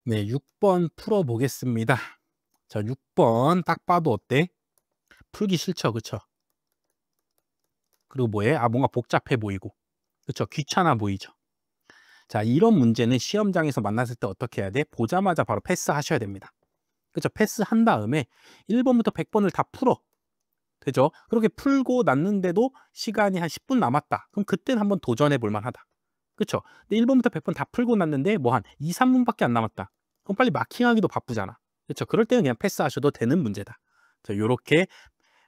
네, 6번 풀어보겠습니다. 자, 6번 딱 봐도 어때? 풀기 싫죠, 그쵸? 그리고 뭐해? 뭔가 복잡해 보이고, 그쵸? 귀찮아 보이죠? 자, 이런 문제는 시험장에서 만났을 때 어떻게 해야 돼? 보자마자 바로 패스하셔야 됩니다. 그쵸? 패스한 다음에 1번부터 100번을 다 풀어. 되죠? 그렇게 풀고 났는데도 시간이 한 10분 남았다. 그럼 그때는 한번 도전해 볼 만하다. 그쵸? 근데 1번부터 100번 다 풀고 났는데 뭐 한 2, 3분밖에 안 남았다. 그럼 빨리 마킹하기도 바쁘잖아. 그쵸? 그럴 때는 그냥 패스하셔도 되는 문제다. 자, 요렇게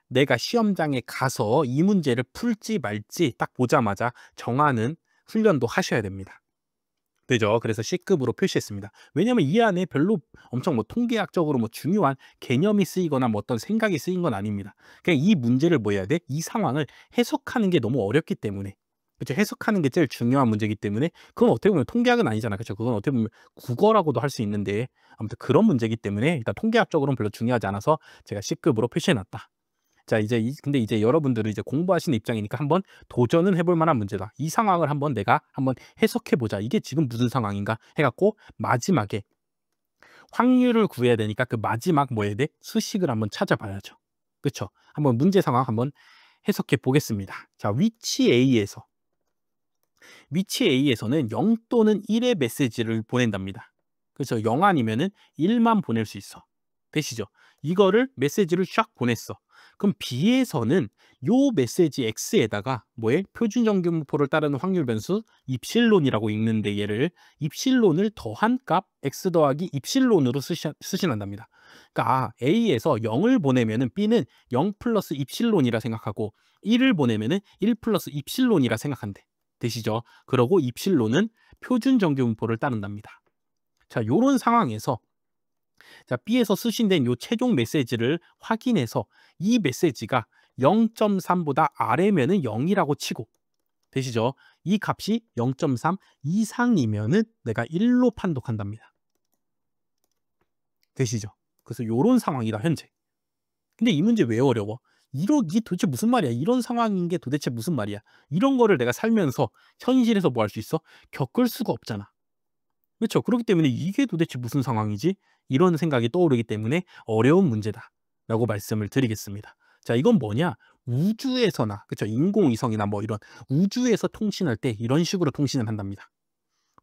내가 시험장에 가서 이 문제를 풀지 말지 딱 보자마자 정하는 훈련도 하셔야 됩니다. 되죠? 그래서 C급으로 표시했습니다. 왜냐하면 이 안에 별로 엄청 뭐 통계학적으로 뭐 중요한 개념이 쓰이거나 뭐 어떤 생각이 쓰인 건 아닙니다. 그냥 이 문제를 뭐 해야 돼? 이 상황을 해석하는 게 너무 어렵기 때문에. 그렇죠? 해석하는 게 제일 중요한 문제이기 때문에 그건 어떻게 보면 통계학은 아니잖아. 그렇죠? 그건 어떻게 보면 국어라고도 할 수 있는데 아무튼 그런 문제이기 때문에 일단 통계학적으로는 별로 중요하지 않아서 제가 C급으로 표시해 놨다. 자, 근데 이제 여러분들은 이제 공부하시는 입장이니까 한번 도전은 해볼 만한 문제다. 이 상황을 한번 내가 한번 해석해 보자. 이게 지금 무슨 상황인가 해갖고 마지막에 확률을 구해야 되니까 그 마지막 뭐 해야 돼? 수식을 한번 찾아봐야죠. 그렇죠? 한번 문제 상황 한번 해석해 보겠습니다. 자, 위치 A에서는 0 또는 1의 메시지를 보낸답니다. 그렇죠? 0 아니면은 1만 보낼 수 있어. 되시죠? 이거를 메시지를 쫙 보냈어. 그럼 B에서는 요 메시지 X에다가 뭐에 표준 정규분포를 따르는 확률 변수 입실론이라고 읽는데 얘를 입실론을 더한 값 X 더하기 입실론으로 수신한답니다. 그러니까 A에서 0을 보내면은 B는 0 플러스 입실론이라 생각하고 1을 보내면은 1 플러스 입실론이라 생각한대. 되시죠? 그러고 입실론은 표준 정규분포를 따른답니다. 자, 요런 상황에서 자, B에서 수신된 요 최종 메시지를 확인해서 이 메시지가 0.3보다 아래면은 0이라고 치고 되시죠? 이 값이 0.3 이상이면은 내가 1로 판독한답니다. 되시죠? 그래서 요런 상황이다, 현재. 근데 이 문제 왜 어려워? 이게 도대체 무슨 말이야? 이런 상황인 게 도대체 무슨 말이야? 이런 거를 내가 살면서 현실에서 뭐 할 수 있어? 겪을 수가 없잖아. 그렇죠? 그렇기 때문에 이게 도대체 무슨 상황이지? 이런 생각이 떠오르기 때문에 어려운 문제다라고 말씀을 드리겠습니다. 자, 이건 뭐냐? 우주에서나, 그렇죠? 인공위성이나 뭐 이런 우주에서 통신할 때 이런 식으로 통신을 한답니다.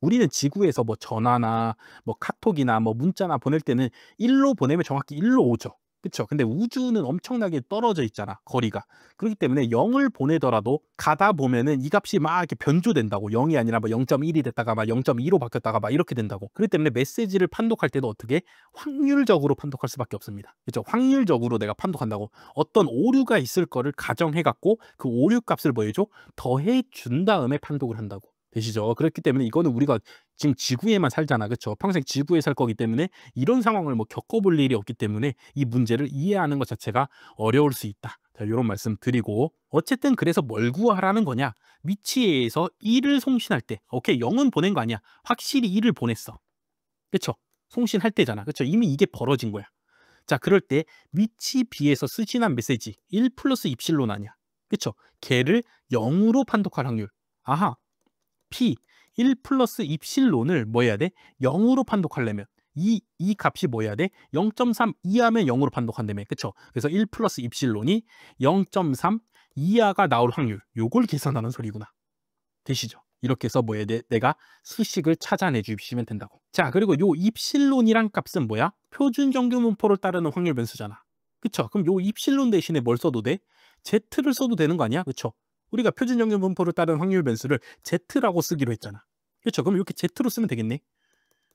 우리는 지구에서 뭐 전화나 뭐 카톡이나 뭐 문자나 보낼 때는 1로 보내면 정확히 1로 오죠. 그쵸? 근데 우주는 엄청나게 떨어져 있잖아, 거리가. 그렇기 때문에 0을 보내더라도 가다 보면은 이 값이 막 이렇게 변조된다고. 0이 아니라 뭐 0.1이 됐다가 막 0.2로 바뀌었다가 막 이렇게 된다고. 그렇기 때문에 메시지를 판독할 때도 어떻게 확률적으로 판독할 수밖에 없습니다. 그죠? 확률적으로 내가 판독한다고. 어떤 오류가 있을 거를 가정해 갖고 그 오류 값을 뭐 해줘? 더해 준 다음에 판독을 한다고. 되시죠? 그렇기 때문에 이거는 우리가 지금 지구에만 살잖아. 그쵸? 평생 지구에 살 거기 때문에 이런 상황을 뭐 겪어볼 일이 없기 때문에 이 문제를 이해하는 것 자체가 어려울 수 있다. 자, 이런 말씀 드리고 어쨌든 그래서 뭘 구하라는 거냐? 위치에서 1을 송신할 때 오케이 0은 보낸 거 아니야. 확실히 1을 보냈어. 그쵸? 송신할 때잖아. 그쵸? 이미 이게 벌어진 거야. 자, 그럴 때 위치 B에서 수신한 메시지 1 플러스 입실론 아니야. 그쵸? 걔를 0으로 판독할 확률. 아하. P 1 플러스 입실론을 뭐 해야 돼? 0으로 판독하려면 이 값이 뭐 해야 돼? 0.3 이하면 0으로 판독한다며. 그쵸? 그래서 1 플러스 입실론이 0.3 이하가 나올 확률. 요걸 계산하는 소리구나. 되시죠? 이렇게 해서 뭐 해야 돼? 내가 수식을 찾아내 주시면 된다고. 자, 그리고 요 입실론이란 값은 뭐야? 표준 정규분포를 따르는 확률 변수잖아. 그쵸? 그럼 요 입실론 대신에 뭘 써도 돼? Z를 써도 되는 거 아니야? 그쵸? 우리가 표준 정규분포를 따르는 확률 변수를 Z라고 쓰기로 했잖아. 그쵸? 그럼 이렇게 Z로 쓰면 되겠네.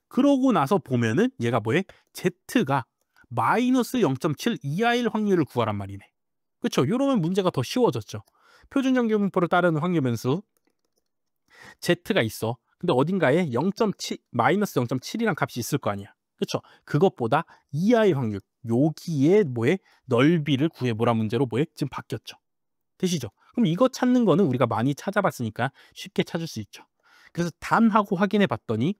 그러고 나서 보면은 얘가 뭐해? Z가 마이너스 0.7 이하일 확률을 구하란 말이네. 그쵸? 이러면 문제가 더 쉬워졌죠. 표준 정규분포를 따르는 확률 변수 Z가 있어. 근데 어딘가에 0.7, 마이너스 0.7이란 값이 있을 거 아니야. 그쵸? 그것보다 이하의 확률. 여기에 뭐에 넓이를 구해보라 문제로 뭐에 지금 바뀌었죠. 되시죠? 그럼 이거 찾는 거는 우리가 많이 찾아봤으니까 쉽게 찾을 수 있죠. 그래서 단하고 확인해 봤더니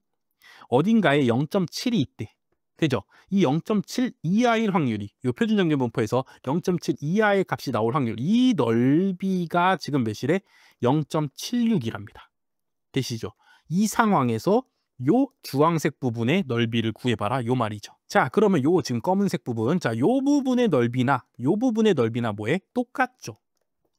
어딘가에 0.7이 있대. 되죠? 이 0.7 이하일 확률이 이 표준 정규분포에서 0.7 이하의 값이 나올 확률 이 넓이가 지금 몇이래? 0.76이랍니다. 되시죠? 이 상황에서 요 주황색 부분의 넓이를 구해봐라 요 말이죠. 자, 그러면 요 지금 검은색 부분, 자, 요 부분의 넓이나 요 부분의 넓이나 뭐에 똑같죠.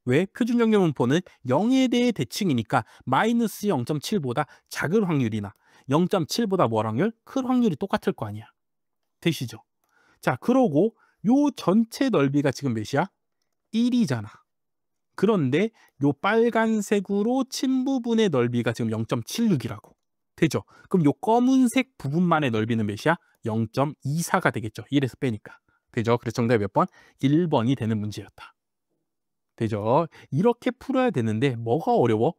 왜? 표준 정규분포는 0에 대해 대칭이니까 마이너스 0.7보다 작을 확률이나 0.7보다 뭘 확률? 클 확률이 똑같을 거 아니야. 되시죠? 자, 그러고 요 전체 넓이가 지금 몇이야? 1이잖아. 그런데 요 빨간색으로 친 부분의 넓이가 지금 0.76이라고. 되죠? 그럼 요 검은색 부분만의 넓이는 몇이야? 0.24가 되겠죠. 1에서 빼니까. 되죠? 그래서 정답이 몇 번? 1번이 되는 문제였다. 되죠? 이렇게 풀어야 되는데 뭐가 어려워?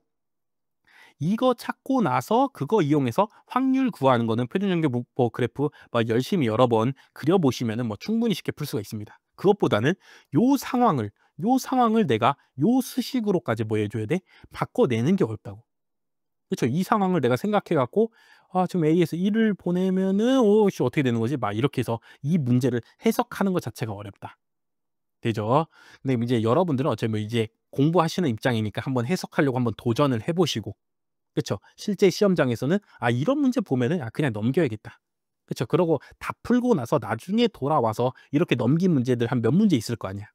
이거 찾고 나서 그거 이용해서 확률 구하는 거는 표준정규분포 그래프 막 열심히 여러 번 그려보시면은 뭐 충분히 쉽게 풀 수가 있습니다. 그것보다는 요 상황을 내가 요 수식으로까지 뭐 해줘야 돼? 바꿔내는 게 어렵다고. 그렇죠? 이 상황을 내가 생각해 갖고 아, 지금 A에서 1을 보내면은 오씨 어떻게 되는 거지? 막 이렇게 해서 이 문제를 해석하는 것 자체가 어렵다. 되죠? 근데 이제 여러분들은 어차피 이제 공부하시는 입장이니까 한번 해석하려고 한번 도전을 해보시고, 그쵸? 실제 시험장에서는 아, 이런 문제 보면은 아, 그냥 넘겨야겠다. 그쵸? 그러고 다 풀고 나서 나중에 돌아와서 이렇게 넘긴 문제들 한 몇 문제 있을 거 아니야.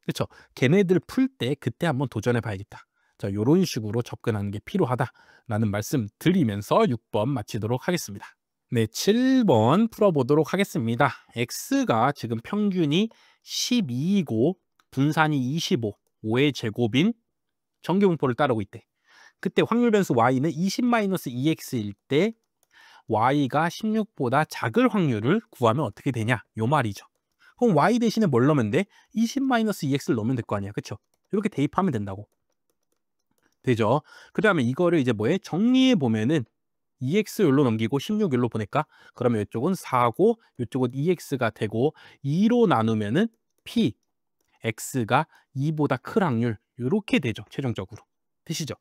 그쵸? 걔네들 풀 때 그때 한번 도전해 봐야겠다. 자, 요런 식으로 접근하는 게 필요하다라는 말씀 드리면서 6번 마치도록 하겠습니다. 네, 7번 풀어보도록 하겠습니다. X가 지금 평균이 12이고 분산이 25, 5의 제곱인 정규분포를 따르고 있대. 그때 확률 변수 y는 20-2x일 때 y가 16보다 작을 확률을 구하면 어떻게 되냐? 요 말이죠. 그럼 y 대신에 뭘 넣으면 돼? 20-2x를 넣으면 될 거 아니야. 그쵸? 이렇게 대입하면 된다고. 되죠? 그 다음에 이거를 이제 뭐해? 정리해 보면은 2x 율로 넘기고 16 율로 보낼까? 그러면 이쪽은 4고 이쪽은 2x가 되고 2로 나누면은 p x가 2보다 클 확률 이렇게 되죠. 최종적으로. 되시죠?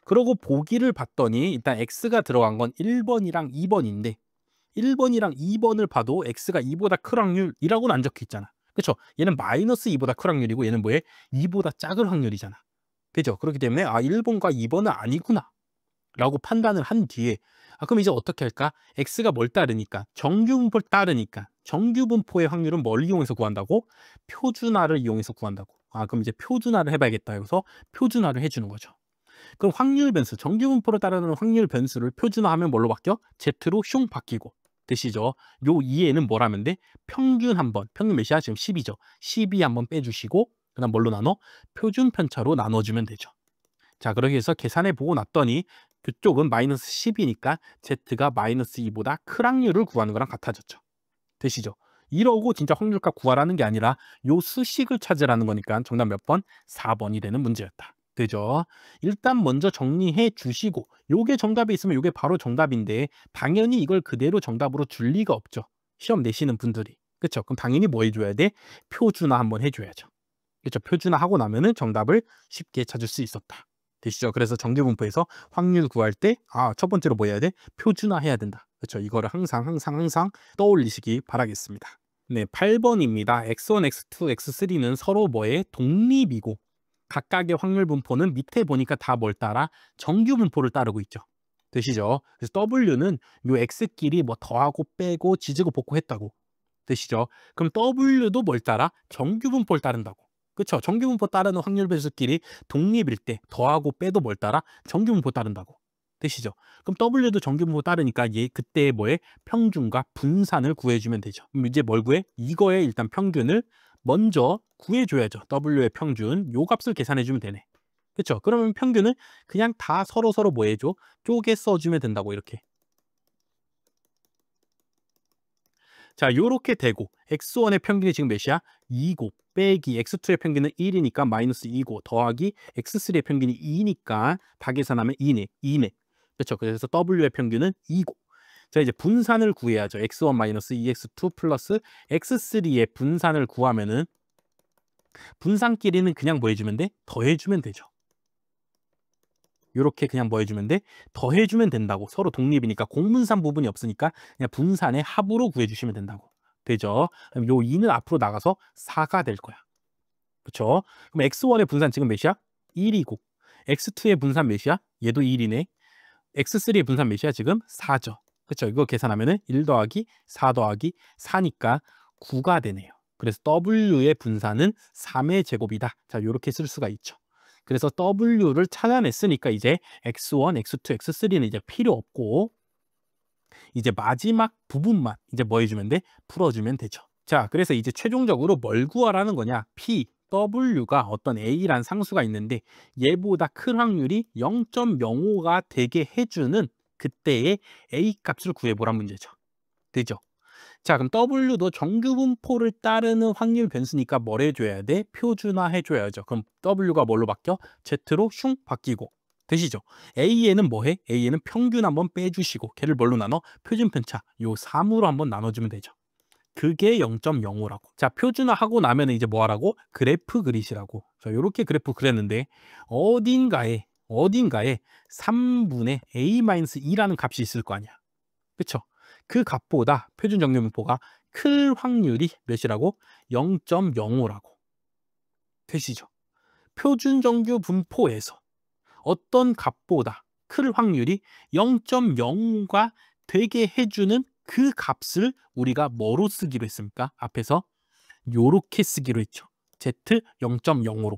그러고 보기를 봤더니 일단 x가 들어간 건 1번이랑 2번인데 1번이랑 2번을 봐도 x가 2보다 클 확률이라고는 안 적혀 있잖아. 그렇죠? 얘는 마이너스 2보다 클 확률이고 얘는 뭐해? 2보다 작을 확률이잖아. 되죠? 그렇기 때문에 아, 1번과 2번은 아니구나 라고 판단을 한 뒤에 아, 그럼 이제 어떻게 할까? x가 뭘 따르니까 정규분포를 따르니까 정규분포의 확률은 뭘 이용해서 구한다고? 표준화를 이용해서 구한다고. 아, 그럼 이제 표준화를 해봐야겠다 해서 표준화를 해주는 거죠. 그럼 확률 변수, 정규분포를 따르는 확률 변수를 표준화하면 뭘로 바뀌어? z로 슝 바뀌고. 되시죠? 요 2에는 뭘 하면 돼? 평균 한번, 평균 몇이야? 지금 10이죠. 12 한번 빼주시고 그 다음 뭘로 나눠? 표준 편차로 나눠주면 되죠. 자, 그렇게 해서 계산해 보고 났더니 그쪽은 마이너스 10이니까 z가 마이너스 2보다 큰 확률을 구하는 거랑 같아졌죠. 되시죠? 이러고 진짜 확률값 구하라는 게 아니라 요 수식을 찾으라는 거니까 정답 몇 번? 4번이 되는 문제였다. 되죠? 일단 먼저 정리해 주시고 요게 정답이 있으면 요게 바로 정답인데 당연히 이걸 그대로 정답으로 줄 리가 없죠. 시험 내시는 분들이. 그렇죠? 그럼 당연히 뭐 해줘야 돼? 표준화 한번 해줘야죠. 그렇죠? 표준화하고 나면은 정답을 쉽게 찾을 수 있었다. 되시죠? 그래서 정규분포에서 확률 구할 때 아, 첫 번째로 뭐 해야 돼? 표준화 해야 된다. 그렇죠? 이거를 항상 떠올리시기 바라겠습니다. 네, 8번입니다. x1, x2, x3는 서로 뭐에 독립이고 각각의 확률 분포는 밑에 보니까 다 뭘 따라? 정규분포를 따르고 있죠. 되시죠? 그래서 W는 요 X끼리 뭐 더하고 빼고 지지고 볶고 했다고. 되시죠? 그럼 W도 뭘 따라? 정규분포를 따른다고. 그쵸? 정규분포 따르는 확률 변수끼리 독립일 때 더하고 빼도 뭘 따라? 정규분포 따른다고. 되시죠? 그럼 W도 정규분포 따르니까 얘 그때 뭐에 평균과 분산을 구해주면 되죠. 그럼 이제 뭘 구해? 이거의 일단 평균을 먼저 구해줘야죠. W의 평균 요 값을 계산해주면 되네. 그쵸? 그러면 평균은 그냥 다 서로 뭐 해줘? 쪼개 써주면 된다고 이렇게. 자, 요렇게 되고 x1의 평균이 지금 몇이야? 2고 빼기 x2의 평균은 1이니까 마이너스 2고 더하기 x3의 평균이 2니까 다 계산하면 2네. 2네. 그렇죠? 그래서 W의 평균은 2고. 자, 이제 분산을 구해야죠. x1 마이너스 2x2 플러스 x3의 분산을 구하면은 분산끼리는 그냥 뭐 해주면 돼? 더해주면 되죠. 요렇게 그냥 뭐 해주면 돼? 더해주면 된다고. 서로 독립이니까 공분산 부분이 없으니까 그냥 분산의 합으로 구해주시면 된다고. 되죠? 그럼 요 2는 앞으로 나가서 4가 될 거야. 그렇죠? 그럼 x1의 분산 지금 몇이야? 1이고 x2의 분산 몇이야? 얘도 1이네. x3의 분산 몇이야? 지금 4죠. 그쵸? 이거 계산하면은 1 더하기 4 더하기 4니까 9가 되네요. 그래서 W의 분산은 3의 제곱이다. 자, 요렇게 쓸 수가 있죠. 그래서 W를 찾아냈으니까 이제 X1, X2, X3는 이제 필요 없고 이제 마지막 부분만 이제 뭐 해주면 돼? 풀어주면 되죠. 자, 그래서 이제 최종적으로 뭘 구하라는 거냐? P, W가 어떤 A란 상수가 있는데 얘보다 큰 확률이 0.05가 되게 해주는 그때의 A 값을 구해보란 문제죠. 되죠? 자, 그럼 W도 정규 분포를 따르는 확률 변수니까 뭘 해줘야 돼? 표준화 해줘야죠. 그럼 W가 뭘로 바뀌어? Z로 슝 바뀌고. 되시죠? A에는 뭐 해? A에는 평균 한번 빼주시고 걔를 뭘로 나눠? 표준 편차 요 3으로 한번 나눠주면 되죠. 그게 0.05라고. 자, 표준화하고 나면 이제 뭐 하라고? 그래프 그리시라고. 자, 요렇게 그래프 그렸는데 어딘가에 3분의 A-2라는 값이 있을 거 아니야. 그쵸? 그 값보다 표준 정규 분포가 클 확률이 몇이라고? 0.05라고. 되시죠? 표준 정규 분포에서 어떤 값보다 클 확률이 0.0가 되게 해주는 그 값을 우리가 뭐로 쓰기로 했습니까? 앞에서 요렇게 쓰기로 했죠. Z 0.05로.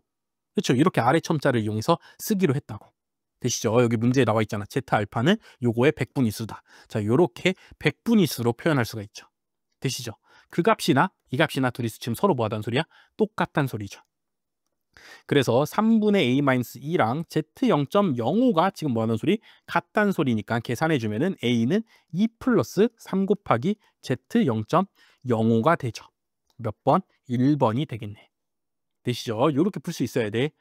그렇죠? 이렇게 아래 첨자를 이용해서 쓰기로 했다고. 되시죠? 여기 문제에 나와 있잖아. Z알파는 요거의 100분위수다. 자, 요렇게 100분위수로 표현할 수가 있죠. 되시죠? 그 값이나 이 값이나 둘이 지금 서로 뭐 하다는 소리야? 똑같다는 소리죠. 그래서 3분의 A-2랑 Z 0.05가 지금 뭐 하는 소리? 같다는 소리니까 계산해 주면은 A는 2 플러스 3 곱하기 Z 0.05가 되죠. 몇 번? 1번이 되겠네. 되시죠? 이렇게 풀 수 있어야 돼.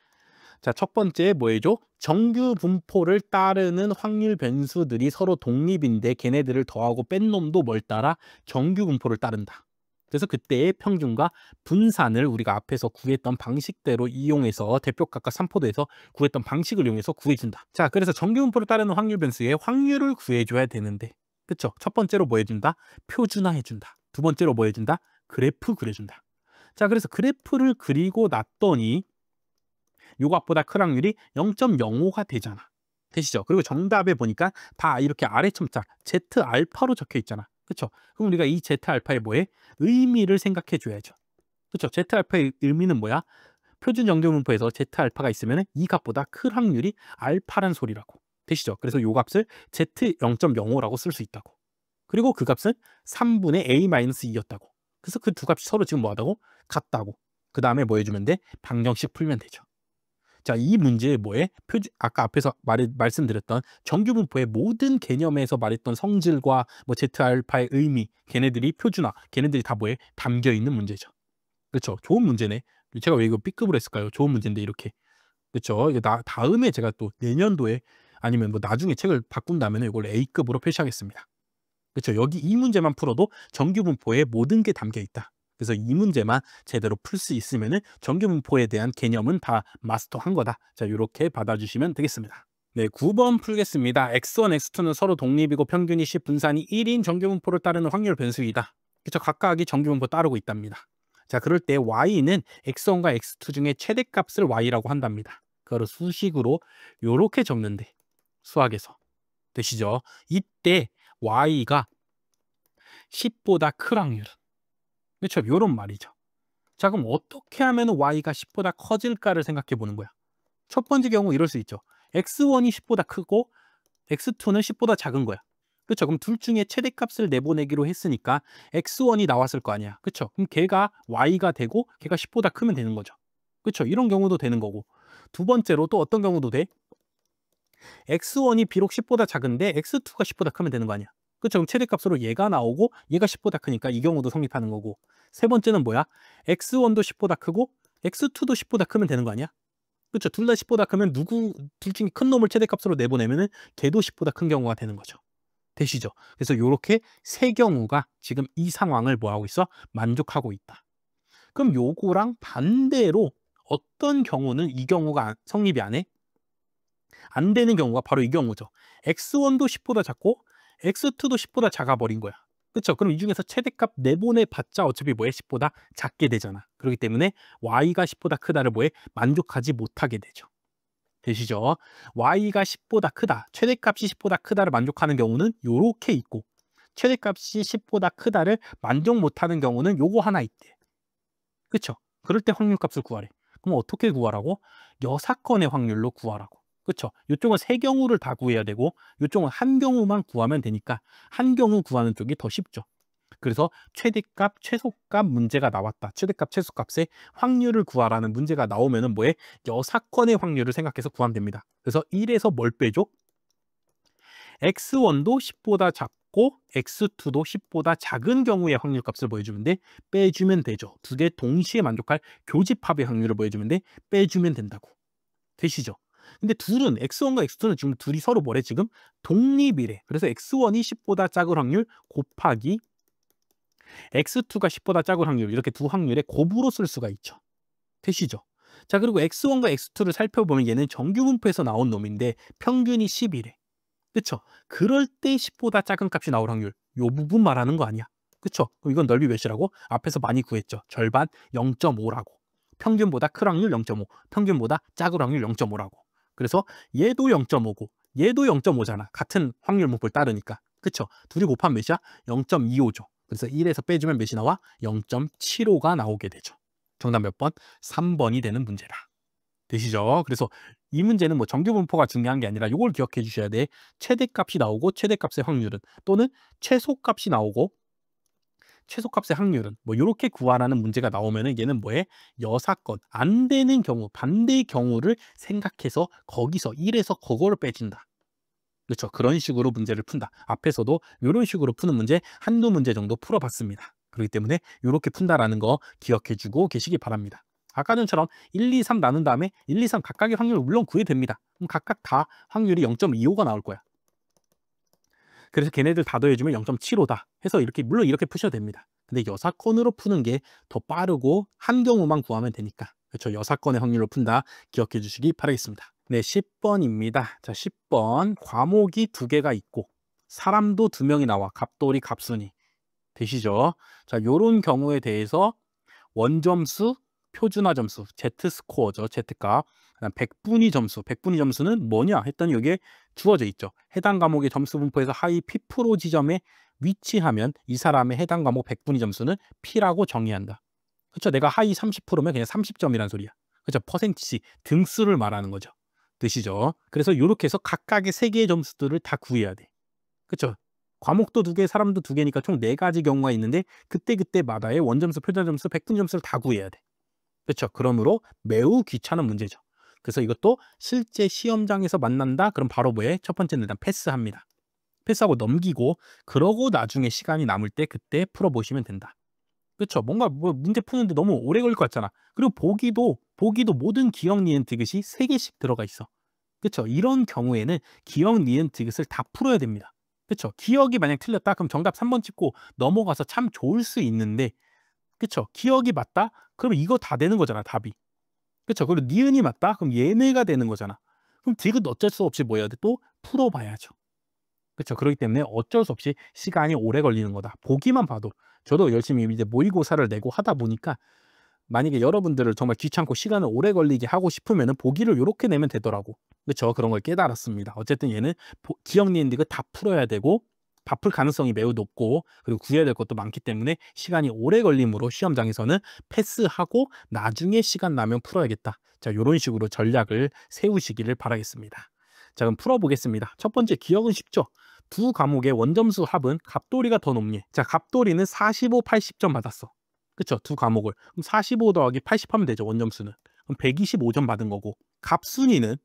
자, 첫 번째 뭐 해줘? 정규 분포를 따르는 확률 변수들이 서로 독립인데 걔네들을 더하고 뺀 놈도 뭘 따라? 정규 분포를 따른다. 그래서 그때의 평균과 분산을 우리가 앞에서 구했던 방식대로 이용해서 대표값과 산포도에서 구했던 방식을 이용해서 구해준다. 자, 그래서 정규 분포를 따르는 확률 변수의 확률을 구해줘야 되는데, 그쵸? 첫 번째로 뭐 해준다? 표준화해준다. 두 번째로 뭐 해준다? 그래프 그려준다. 자, 그래서 그래프를 그리고 났더니 요 값보다 큰 확률이 0.05가 되잖아. 되시죠? 그리고 정답에 보니까 다 이렇게 아래 첨자 Z알파로 적혀 있잖아. 그렇죠? 그럼 우리가 이 Z알파의 뭐에 의미를 생각해 줘야죠. 그렇죠? Z알파의 의미는 뭐야? 표준 정규 분포에서 Z알파가 있으면 이 값보다 큰 확률이 알파란 소리라고. 되시죠? 그래서 요 값을 Z 0.05라고 쓸 수 있다고. 그리고 그 값은 3분의 A-2였다고. 그래서 그 두 값이 서로 지금 뭐하다고? 같다고. 그 다음에 뭐 해주면 돼? 방정식 풀면 되죠. 자, 이 문제에 뭐에 아까 앞에서 말씀드렸던 정규분포의 모든 개념에서 말했던 성질과 뭐 Z알파의 의미, 걔네들이 표준화, 걔네들이 다 뭐에 담겨 있는 문제죠. 그렇죠? 좋은 문제네. 제가 왜 이거 B급으로 했을까요? 좋은 문제인데 이렇게. 그렇죠? 이게 다음에 제가 또 내년도에 아니면 뭐 나중에 책을 바꾼다면 이걸 A급으로 표시하겠습니다. 그렇죠? 여기 이 문제만 풀어도 정규분포에 모든 게 담겨 있다. 그래서 이 문제만 제대로 풀 수 있으면은 정규분포에 대한 개념은 다 마스터한 거다. 자, 이렇게 받아주시면 되겠습니다. 네, 9번 풀겠습니다. X1, X2는 서로 독립이고 평균이 10, 분산이 1인 정규분포를 따르는 확률 변수이다. 그렇죠? 각각이 정규분포 따르고 있답니다. 자, 그럴 때 Y는 X1과 X2 중에 최대값을 Y라고 한답니다. 그거를 수식으로 이렇게 적는데 수학에서 되시죠? 이때 Y가 10보다 클 확률은 그렇죠? 요런 말이죠. 자, 그럼 어떻게 하면 Y가 10보다 커질까를 생각해 보는 거야. 첫 번째 경우 이럴 수 있죠. X1이 10보다 크고 X2는 10보다 작은 거야. 그렇죠? 그럼 둘 중에 최대값을 내보내기로 했으니까 X1이 나왔을 거 아니야. 그렇죠? 그럼 걔가 Y가 되고 걔가 10보다 크면 되는 거죠. 그렇죠? 이런 경우도 되는 거고. 두 번째로 또 어떤 경우도 돼? X1이 비록 10보다 작은데 X2가 10보다 크면 되는 거 아니야. 그렇죠? 그럼 최대값으로 얘가 나오고 얘가 10보다 크니까 이 경우도 성립하는 거고. 세 번째는 뭐야? X1도 10보다 크고 X2도 10보다 크면 되는 거 아니야? 그렇죠? 둘 다 10보다 크면 둘 중에 큰 놈을 최대값으로 내보내면은 걔도 10보다 큰 경우가 되는 거죠. 되시죠? 그래서 요렇게 세 경우가 지금 이 상황을 뭐 하고 있어? 만족하고 있다. 그럼 요거랑 반대로 어떤 경우는 이 경우가 성립이 안 해? 안 되는 경우가 바로 이 경우죠. X1도 10보다 작고 X2도 10보다 작아 버린 거야. 그렇죠? 그럼 이 중에서 최대값 내보내 봤자 어차피 뭐해? 10보다 작게 되잖아. 그렇기 때문에 Y가 10보다 크다를 뭐해? 만족하지 못하게 되죠. 되시죠? Y가 10보다 크다, 최대값이 10보다 크다를 만족하는 경우는 요렇게 있고 최대값이 10보다 크다를 만족 못하는 경우는 요거 하나 있대. 그쵸? 그럴 때 확률값을 구하래. 그럼 어떻게 구하라고? 여사건의 확률로 구하라고. 그쵸? 요쪽은 세 경우를 다 구해야 되고 요쪽은 한 경우만 구하면 되니까 한 경우 구하는 쪽이 더 쉽죠. 그래서 최대값, 최소값 문제가 나왔다. 최대값, 최소값의 확률을 구하라는 문제가 나오면은 뭐해? 여사건의 확률을 생각해서 구하면 됩니다. 그래서 1에서 뭘 빼줘? x1도 10보다 작고 x2도 10보다 작은 경우의 확률값을 보여주면 돼. 빼주면 되죠. 두 개 동시에 만족할 교집합의 확률을 보여주면 돼. 빼주면 된다고. 되시죠? 근데 둘은 x1과 x2는 지금 둘이 서로 뭐래 지금? 독립이래. 그래서 x1이 10보다 작을 확률 곱하기 x2가 10보다 작을 확률, 이렇게 두 확률에 곱으로 쓸 수가 있죠. 되시죠? 자, 그리고 x1과 x2를 살펴보면 얘는 정규분포에서 나온 놈인데 평균이 10이래. 그쵸? 그럴 때 10보다 작은 값이 나올 확률, 요 부분 말하는 거 아니야. 그쵸? 그럼 이건 넓이 몇이라고? 앞에서 많이 구했죠. 절반 0.5라고. 평균보다 큰 확률 0.5, 평균보다 작은 확률 0.5라고. 그래서 얘도 0.5고 얘도 0.5잖아. 같은 확률 문법을 따르니까. 그쵸? 둘이 곱하면 몇이야? 0.25죠. 그래서 1에서 빼주면 몇이 나와? 0.75가 나오게 되죠. 정답 몇 번? 3번이 되는 문제라. 되시죠? 그래서 이 문제는 뭐 정규분포가 중요한 게 아니라 이걸 기억해 주셔야 돼. 최대값이 나오고 최대값의 확률은, 또는 최소값이 나오고 최소값의 확률은, 뭐 이렇게 구하라는 문제가 나오면은 얘는 뭐해? 여사건, 안 되는 경우, 반대의 경우를 생각해서 거기서 1에서 그거를 빼준다. 그렇죠? 그런 식으로 문제를 푼다. 앞에서도 이런 식으로 푸는 문제 한두 문제 정도 풀어봤습니다. 그렇기 때문에 이렇게 푼다라는 거 기억해 주고 계시기 바랍니다. 아까 전처럼 1, 2, 3 나눈 다음에 1, 2, 3 각각의 확률을 물론 구해도 됩니다. 그럼 각각 다 확률이 0.25가 나올 거야. 그래서 걔네들 다 더해주면 0.75다 해서 이렇게, 물론 이렇게 푸셔도 됩니다. 근데 여사건으로 푸는 게 더 빠르고 한 경우만 구하면 되니까, 그렇죠? 여사건의 확률로 푼다 기억해 주시기 바라겠습니다. 네, 10번입니다. 자, 10번 과목이 두 개가 있고 사람도 두 명이 나와. 갑돌이, 갑순이. 되시죠? 자, 요런 경우에 대해서 원점수, 표준화 점수, Z스코어죠. Z값. 그다음 백분위 점수. 백분위 점수는 뭐냐 했더니 여기에 주어져 있죠. 해당 과목의 점수 분포에서 하위 P% 지점에 위치하면 이 사람의 해당 과목 백분위 점수는 P라고 정의한다. 그렇죠? 내가 하위 30%면 그냥 30점이란 소리야. 그렇죠? 퍼센티지, 등수를 말하는 거죠. 되시죠? 그래서 이렇게 해서 각각의 세 개의 점수들을 다 구해야 돼. 그렇죠? 과목도 두 개, 사람도 두 개니까 총 네 가지 경우가 있는데 그때그때마다의 원점수, 표준점수, 백분점수를 다 구해야 돼. 그렇죠? 그러므로 매우 귀찮은 문제죠. 그래서 이것도 실제 시험장에서 만난다? 그럼 바로 뭐해? 첫 번째는 일단 패스합니다. 패스하고 넘기고, 그러고 나중에 시간이 남을 때 그때 풀어보시면 된다. 그렇죠? 뭔가 뭐 문제 푸는데 너무 오래 걸릴 것 같잖아. 그리고 보기도 모든 기억, 니은, 디귿이 3개씩 들어가 있어. 그렇죠? 이런 경우에는 기억, 니은, 디귿을 다 풀어야 됩니다. 그렇죠? 기억이 만약 틀렸다? 그럼 정답 3번 찍고 넘어가서 참 좋을 수 있는데, 그렇죠? 기억이 맞다? 그럼 이거 다 되는 거잖아, 답이. 그렇죠? 그리고 니은이 맞다? 그럼 얘네가 되는 거잖아. 그럼 디귿 어쩔 수 없이 뭐 해야 돼? 또 풀어봐야죠. 그렇죠? 그렇기 때문에 어쩔 수 없이 시간이 오래 걸리는 거다. 보기만 봐도. 저도 열심히 이제 모의고사를 내고 하다 보니까 만약에 여러분들을 정말 귀찮고 시간을 오래 걸리게 하고 싶으면은 보기를 요렇게 내면 되더라고. 그렇죠? 그런 걸 깨달았습니다. 어쨌든 얘는 기억, 니은, 디귿 다 풀어야 되고 바쁠 가능성이 매우 높고, 그리고 구해야 될 것도 많기 때문에 시간이 오래 걸림으로 시험장에서는 패스하고 나중에 시간 나면 풀어야겠다. 자, 요런 식으로 전략을 세우시기를 바라겠습니다. 자, 그럼 풀어보겠습니다. 첫 번째 기억은 쉽죠? 두 과목의 원점수 합은 갑돌이가 더 높니? 자, 갑돌이는 45, 80점 받았어. 그쵸? 두 과목을. 그럼 45 더하기 80 하면 되죠, 원점수는. 그럼 125점 받은 거고, 갑순이는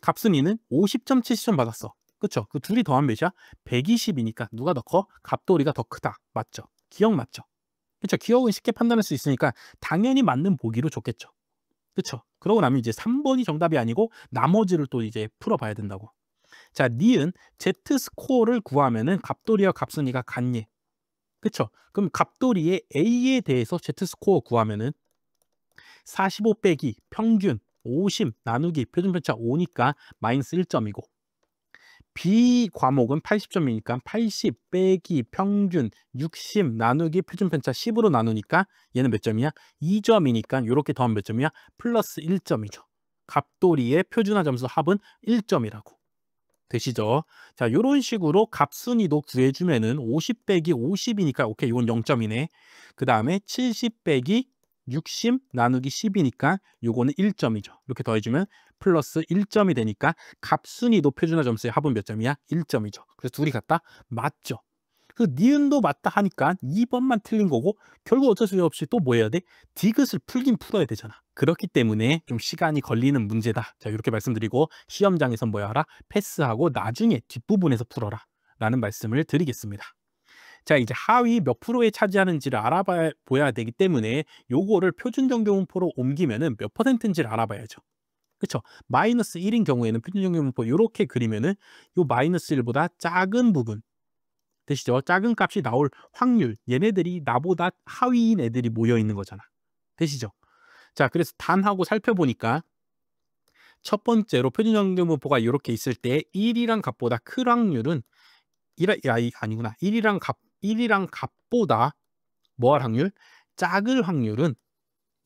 50점, 70점 받았어. 그쵸? 그 둘이 더하면 몇이야? 120이니까 누가 더 커? 갑돌이가 더 크다. 맞죠? 기억 맞죠? 그쵸? 기억은 쉽게 판단할 수 있으니까 당연히 맞는 보기로 좋겠죠. 그쵸? 그러고 나면 이제 3번이 정답이 아니고 나머지를 또 이제 풀어봐야 된다고. 자, 니은 Z스코어를 구하면은 갑돌이와 갑순이가 같니? 그쵸? 그럼 갑돌이의 A에 대해서 Z스코어 구하면은 45 빼기 평균 50 나누기 표준편차 5니까 마이너스 1점이고, B 과목은 80점이니까 80 빼기 평균 60 나누기 표준편차 10으로 나누니까 얘는 몇 점이야? 2점이니까 이렇게 더하면 몇 점이야? 플러스 1점이죠. 갑돌이의 표준화 점수 합은 1점이라고. 되시죠? 자, 요런 식으로 값순위도 구해주면은 50 빼기 50이니까 오케이, 이건 0점이네. 그 다음에 70 빼기 60 나누기 10이니까 요거는 1점이죠. 이렇게 더해주면 플러스 1점이 되니까 값순위도 표준화 점수의 합은 몇 점이야? 1점이죠. 그래서 둘이 같다? 맞죠. 그 니은도 맞다 하니까 2번만 틀린 거고, 결국 어쩔 수 없이 또 뭐 해야 돼? 디귿을 풀긴 풀어야 되잖아. 그렇기 때문에 좀 시간이 걸리는 문제다. 자, 이렇게 말씀드리고 시험장에선 뭐야 하라? 패스하고 나중에 뒷부분에서 풀어라 라는 말씀을 드리겠습니다. 자, 이제 하위 몇 프로에 차지하는지를 알아봐야 되기 때문에 요거를 표준 정규분포로 옮기면은 몇 퍼센트인지를 알아봐야죠. 그쵸? 마이너스 1인 경우에는 표준 정규분포 이렇게 그리면은 요 마이너스 1보다 작은 부분 되시죠? 작은 값이 나올 확률, 얘네들이 나보다 하위인 애들이 모여 있는 거잖아. 되시죠? 자, 그래서 단하고 살펴보니까 첫 번째로 표준정규분포가 이렇게 있을 때 1이란 값보다 큰 확률은 아니구나. 1이랑 값보다 뭐 할 확률? 작을 확률은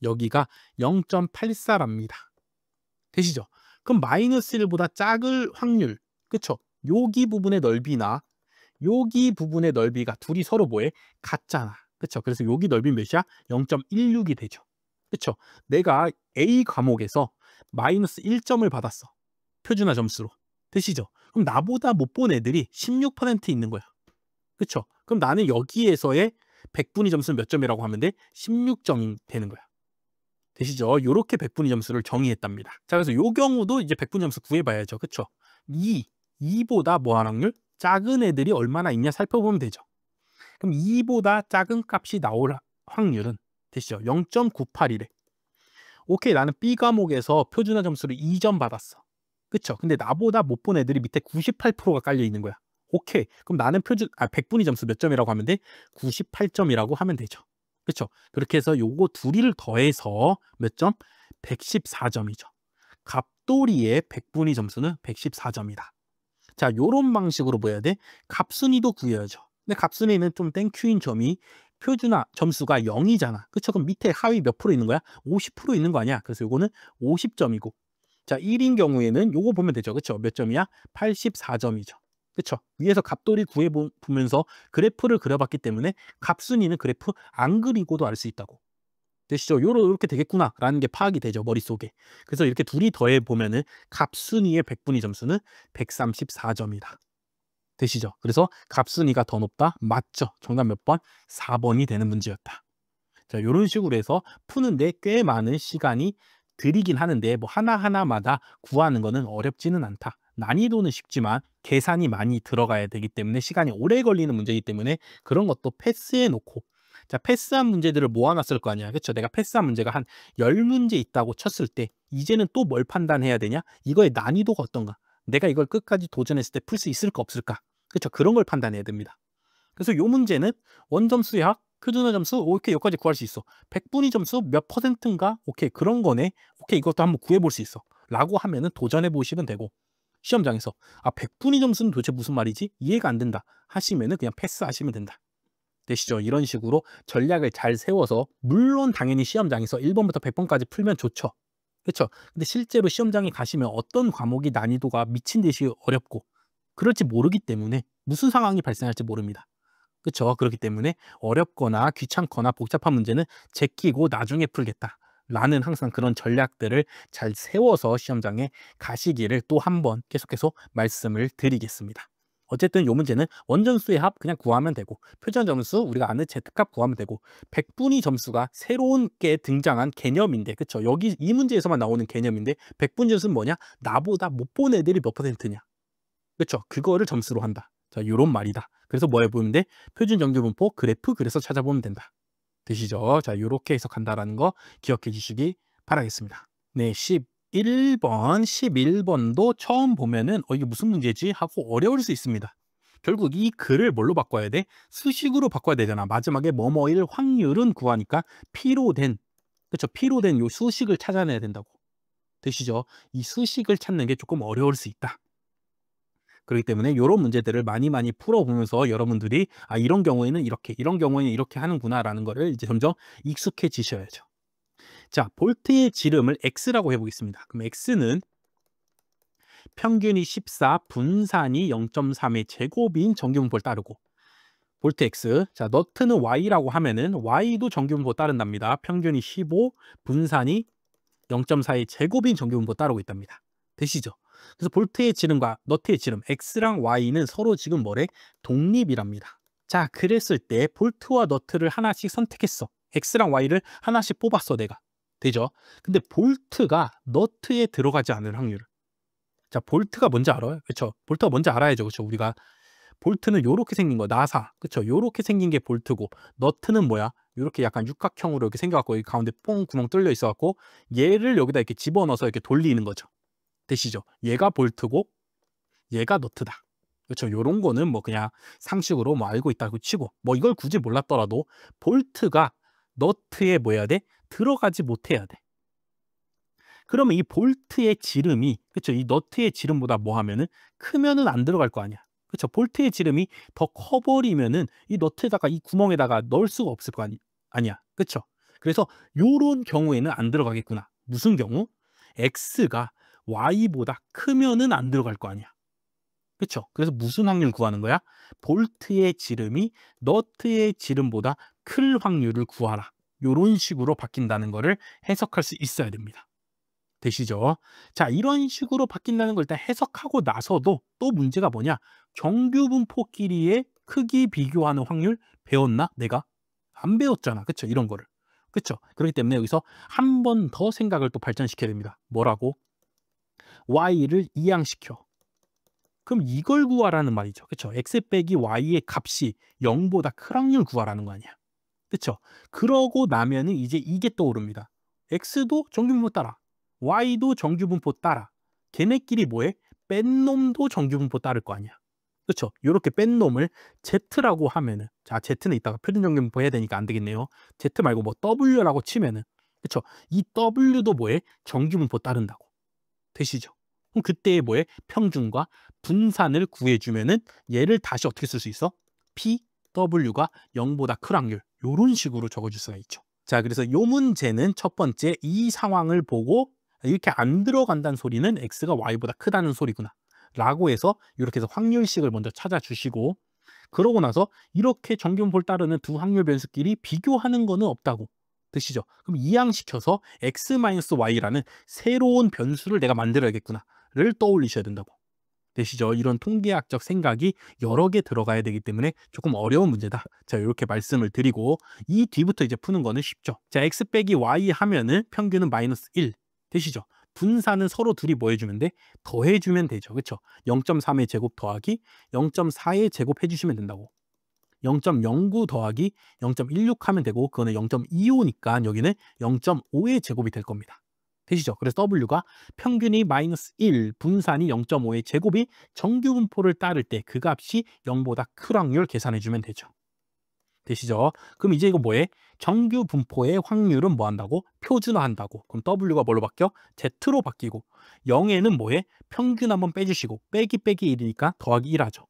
여기가 0.84랍니다. 되시죠? 그럼 마이너스 1보다 작을 확률, 그쵸? 여기 부분의 넓이나 여기 부분의 넓이가 둘이 서로 뭐해? 같잖아. 그쵸? 그래서 여기 넓이 몇이야? 0.16이 되죠. 그쵸? 내가 A 과목에서 마이너스 1점을 받았어. 표준화 점수로. 되시죠? 그럼 나보다 못 본 애들이 16% 있는 거야. 그쵸? 그럼 나는 여기에서의 100분위 점수는 몇 점이라고 하면 돼? 16점이 되는 거야. 되시죠? 요렇게 100분위 점수를 정의했답니다. 자, 그래서 요 경우도 이제 100분위 점수 구해봐야죠. 그쵸? 2보다 뭐 하는 확률? 작은 애들이 얼마나 있냐 살펴보면 되죠. 그럼 2보다 작은 값이 나올 확률은 되시죠? 0.98이래. 오케이, 나는 B 과목에서 표준화 점수를 2점 받았어. 그쵸? 근데 나보다 못 본 애들이 밑에 98%가 깔려 있는 거야. 오케이. 그럼 나는 100분위 점수 몇 점이라고 하면 돼? 98점이라고 하면 되죠. 그쵸? 그렇게 해서 요거 둘이를 더해서 몇 점? 114점이죠. 갑돌이의 100분위 점수는 114점이다. 자, 요런 방식으로 뭐 해야 돼? 값순위도 구해야죠. 근데 값순위는 좀 땡큐인 점이 표준화 점수가 0이잖아. 그쵸? 그럼 밑에 하위 몇 프로 있는 거야? 50% 있는 거 아니야? 그래서 요거는 50점이고. 자, 1인 경우에는 요거 보면 되죠. 그쵸? 몇 점이야? 84점이죠. 그쵸? 위에서 값돌이 구해보면서 그래프를 그려봤기 때문에 값순위는 그래프 안 그리고도 알 수 있다고. 되시죠? 요렇게 되겠구나 라는 게 파악이 되죠, 머릿속에. 그래서 이렇게 둘이 더해 보면은 값순위의 100분위 점수는 134점이다. 되시죠? 그래서 값순위가 더 높다? 맞죠? 정답 몇 번? 4번이 되는 문제였다. 자, 요런 식으로 해서 푸는데 꽤 많은 시간이 들이긴 하는데 뭐 하나하나마다 구하는 거는 어렵지는 않다. 난이도는 쉽지만 계산이 많이 들어가야 되기 때문에 시간이 오래 걸리는 문제이기 때문에 그런 것도 패스해 놓고, 자, 패스한 문제들을 모아놨을 거 아니야. 그렇죠? 내가 패스한 문제가 한 10문제 있다고 쳤을 때 이제는 또 뭘 판단해야 되냐? 이거의 난이도가 어떤가? 내가 이걸 끝까지 도전했을 때 풀 수 있을까 없을까? 그렇죠? 그런 걸 판단해야 됩니다. 그래서 요 문제는 원점수 약, 표준화 점수, 오케이, 여기까지 구할 수 있어. 100분위 점수 몇 퍼센트인가? 오케이, 그런 거네. 오케이, 이것도 한번 구해볼 수 있어. 라고 하면은 도전해 보시면 되고, 시험장에서 100분위 점수는 도대체 무슨 말이지? 이해가 안 된다 하시면은 그냥 패스하시면 된다. 되시죠? 이런 식으로 전략을 잘 세워서, 물론 당연히 시험장에서 1번부터 100번까지 풀면 좋죠. 그렇죠? 근데 실제로 시험장에 가시면 어떤 과목이 난이도가 미친 듯이 어렵고 그럴지 모르기 때문에 무슨 상황이 발생할지 모릅니다. 그렇죠? 그렇기 때문에 어렵거나 귀찮거나 복잡한 문제는 제끼고 나중에 풀겠다 라는 항상 그런 전략들을 잘 세워서 시험장에 가시기를 또 한 번 계속해서 말씀을 드리겠습니다. 어쨌든 이 문제는 원점수의 합 그냥 구하면 되고, 표준 점수 우리가 아는 Z값 구하면 되고, 100분위 점수가 새로운 게 등장한 개념인데, 그쵸? 여기 이 문제에서만 나오는 개념인데 100분위 점수는 뭐냐? 나보다 못 본 애들이 몇 퍼센트냐? 그쵸? 그거를 점수로 한다. 자, 요런 말이다. 그래서 뭐 해보면 돼? 표준 정규분포 그래프 그래서 찾아보면 된다. 되시죠? 자, 요렇게 해석한다라는 거 기억해 주시기 바라겠습니다. 네, 11번도 처음 보면은 이게 무슨 문제지? 하고 어려울 수 있습니다. 결국 이 글을 뭘로 바꿔야 돼? 수식으로 바꿔야 되잖아. 마지막에 뭐뭐일 확률은 구하니까 P로 된, 그쵸? P로 된 요 수식을 찾아내야 된다고. 되시죠? 이 수식을 찾는 게 조금 어려울 수 있다. 그렇기 때문에 이런 문제들을 많이 풀어보면서 여러분들이 이런 경우에는 이렇게, 이런 경우에는 이렇게 하는구나라는 거를 이제 점점 익숙해지셔야죠. 자, 볼트의 지름을 x라고 해보겠습니다. 그럼 x는 평균이 14, 분산이 0.3의 제곱인 정규분포를 따르고 볼트 X. 자, 너트는 Y라고 하면은 Y도 정규분포 따른답니다. 평균이 15, 분산이 0.4의 제곱인 정규분포 따르고 있답니다. 되시죠? 그래서 볼트의 지름과 너트의 지름 X랑 Y는 서로 지금 뭐래? 독립이랍니다. 자, 그랬을 때 볼트와 너트를 하나씩 선택했어. X랑 Y를 하나씩 뽑았어, 내가. 되죠? 근데 볼트가 너트에 들어가지 않을 확률. 자, 볼트가 뭔지 알아요? 그렇죠? 볼트가 뭔지 알아야죠. 그렇죠? 우리가 볼트는 요렇게 생긴 거, 나사. 그쵸? 요렇게 생긴 게 볼트고, 너트는 뭐야? 요렇게 약간 육각형으로 이렇게 생겨갖고, 여기 가운데 뽕 구멍 뚫려 있어갖고, 얘를 여기다 이렇게 집어넣어서 이렇게 돌리는 거죠. 되시죠? 얘가 볼트고, 얘가 너트다. 그렇죠? 요런 거는 뭐 그냥 상식으로 뭐 알고 있다고 치고, 뭐 이걸 굳이 몰랐더라도, 볼트가 너트에 뭐 해야 돼? 들어가지 못해야 돼. 그러면 이 볼트의 지름이, 그쵸? 이 너트의 지름보다 뭐 하면은 크면은 안 들어갈 거 아니야. 그쵸? 볼트의 지름이 더 커버리면은 이 너트에다가 이 구멍에다가 넣을 수가 없을 거 아니야. 그쵸? 그래서 요런 경우에는 안 들어가겠구나. 무슨 경우? X가 Y보다 크면은 안 들어갈 거 아니야. 그쵸? 그래서 무슨 확률 구하는 거야? 볼트의 지름이 너트의 지름보다 클 확률을 구하라. 요런 식으로 바뀐다는 거를 해석할 수 있어야 됩니다. 되시죠? 자, 이런 식으로 바뀐다는 걸 일단 해석하고 나서도 또 문제가 뭐냐? 정규분포끼리의 크기 비교하는 확률 배웠나? 내가? 안 배웠잖아. 그쵸? 이런 거를. 그쵸? 그렇기 때문에 여기서 한 번 더 생각을 또 발전시켜야 됩니다. 뭐라고? y를 이항시켜. 그럼 이걸 구하라는 말이죠. 그쵸? x 빼기 y의 값이 0보다 큰 확률 구하라는 거 아니야. 그쵸? 그러고 나면은 이제 이게 떠오릅니다. x도 정규분포 따라. y도 정규분포 따라. 걔네끼리 뭐해? 뺀 놈도 정규분포 따를 거 아니야. 그렇죠? 이렇게 뺀 놈을 z라고 하면은, 자, z는 이따가 표준 정규분포 해야 되니까 안 되겠네요. z 말고 뭐 w라고 치면은, 그렇죠? 이 w도 뭐해? 정규분포 따른다고. 되시죠? 그럼 그때 뭐해? 평균과 분산을 구해주면은 얘를 다시 어떻게 쓸 수 있어? PW가 0보다 큰 확률. 요런 식으로 적어줄 수가 있죠. 자, 그래서 요 문제는 첫 번째 이 상황을 보고 이렇게 안 들어간다는 소리는 X가 Y보다 크다는 소리구나 라고 해서 이렇게 해서 확률식을 먼저 찾아주시고, 그러고 나서 이렇게 정규분포를 따르는 두 확률 변수끼리 비교하는 거는 없다고. 되시죠? 그럼 이항시켜서 X-Y라는 새로운 변수를 내가 만들어야겠구나를 떠올리셔야 된다고. 되시죠? 이런 통계학적 생각이 여러 개 들어가야 되기 때문에 조금 어려운 문제다. 자, 이렇게 말씀을 드리고 이 뒤부터 이제 푸는 거는 쉽죠. 자, x 빼기 y 하면은 평균은 마이너스 1 되시죠? 분산은 서로 둘이 뭐 해주면 돼? 더해주면 되죠. 그렇죠? 0.3의 제곱 더하기 0.4의 제곱 해주시면 된다고. 0.09 더하기 0.16 하면 되고, 그거는 0.25니까 여기는 0.5의 제곱이 될 겁니다. 되시죠? 그래서 W가 평균이 마이너스 1, 분산이 0.5의 제곱이 정규분포를 따를 때 그 값이 0보다 큰 확률 계산해주면 되죠. 되시죠? 그럼 이제 이거 뭐해? 정규분포의 확률은 뭐 한다고? 표준화한다고. 그럼 W가 뭘로 바뀌어? Z로 바뀌고, 0에는 뭐해? 평균 한번 빼주시고, 빼기 빼기 1이니까 더하기 1 하죠.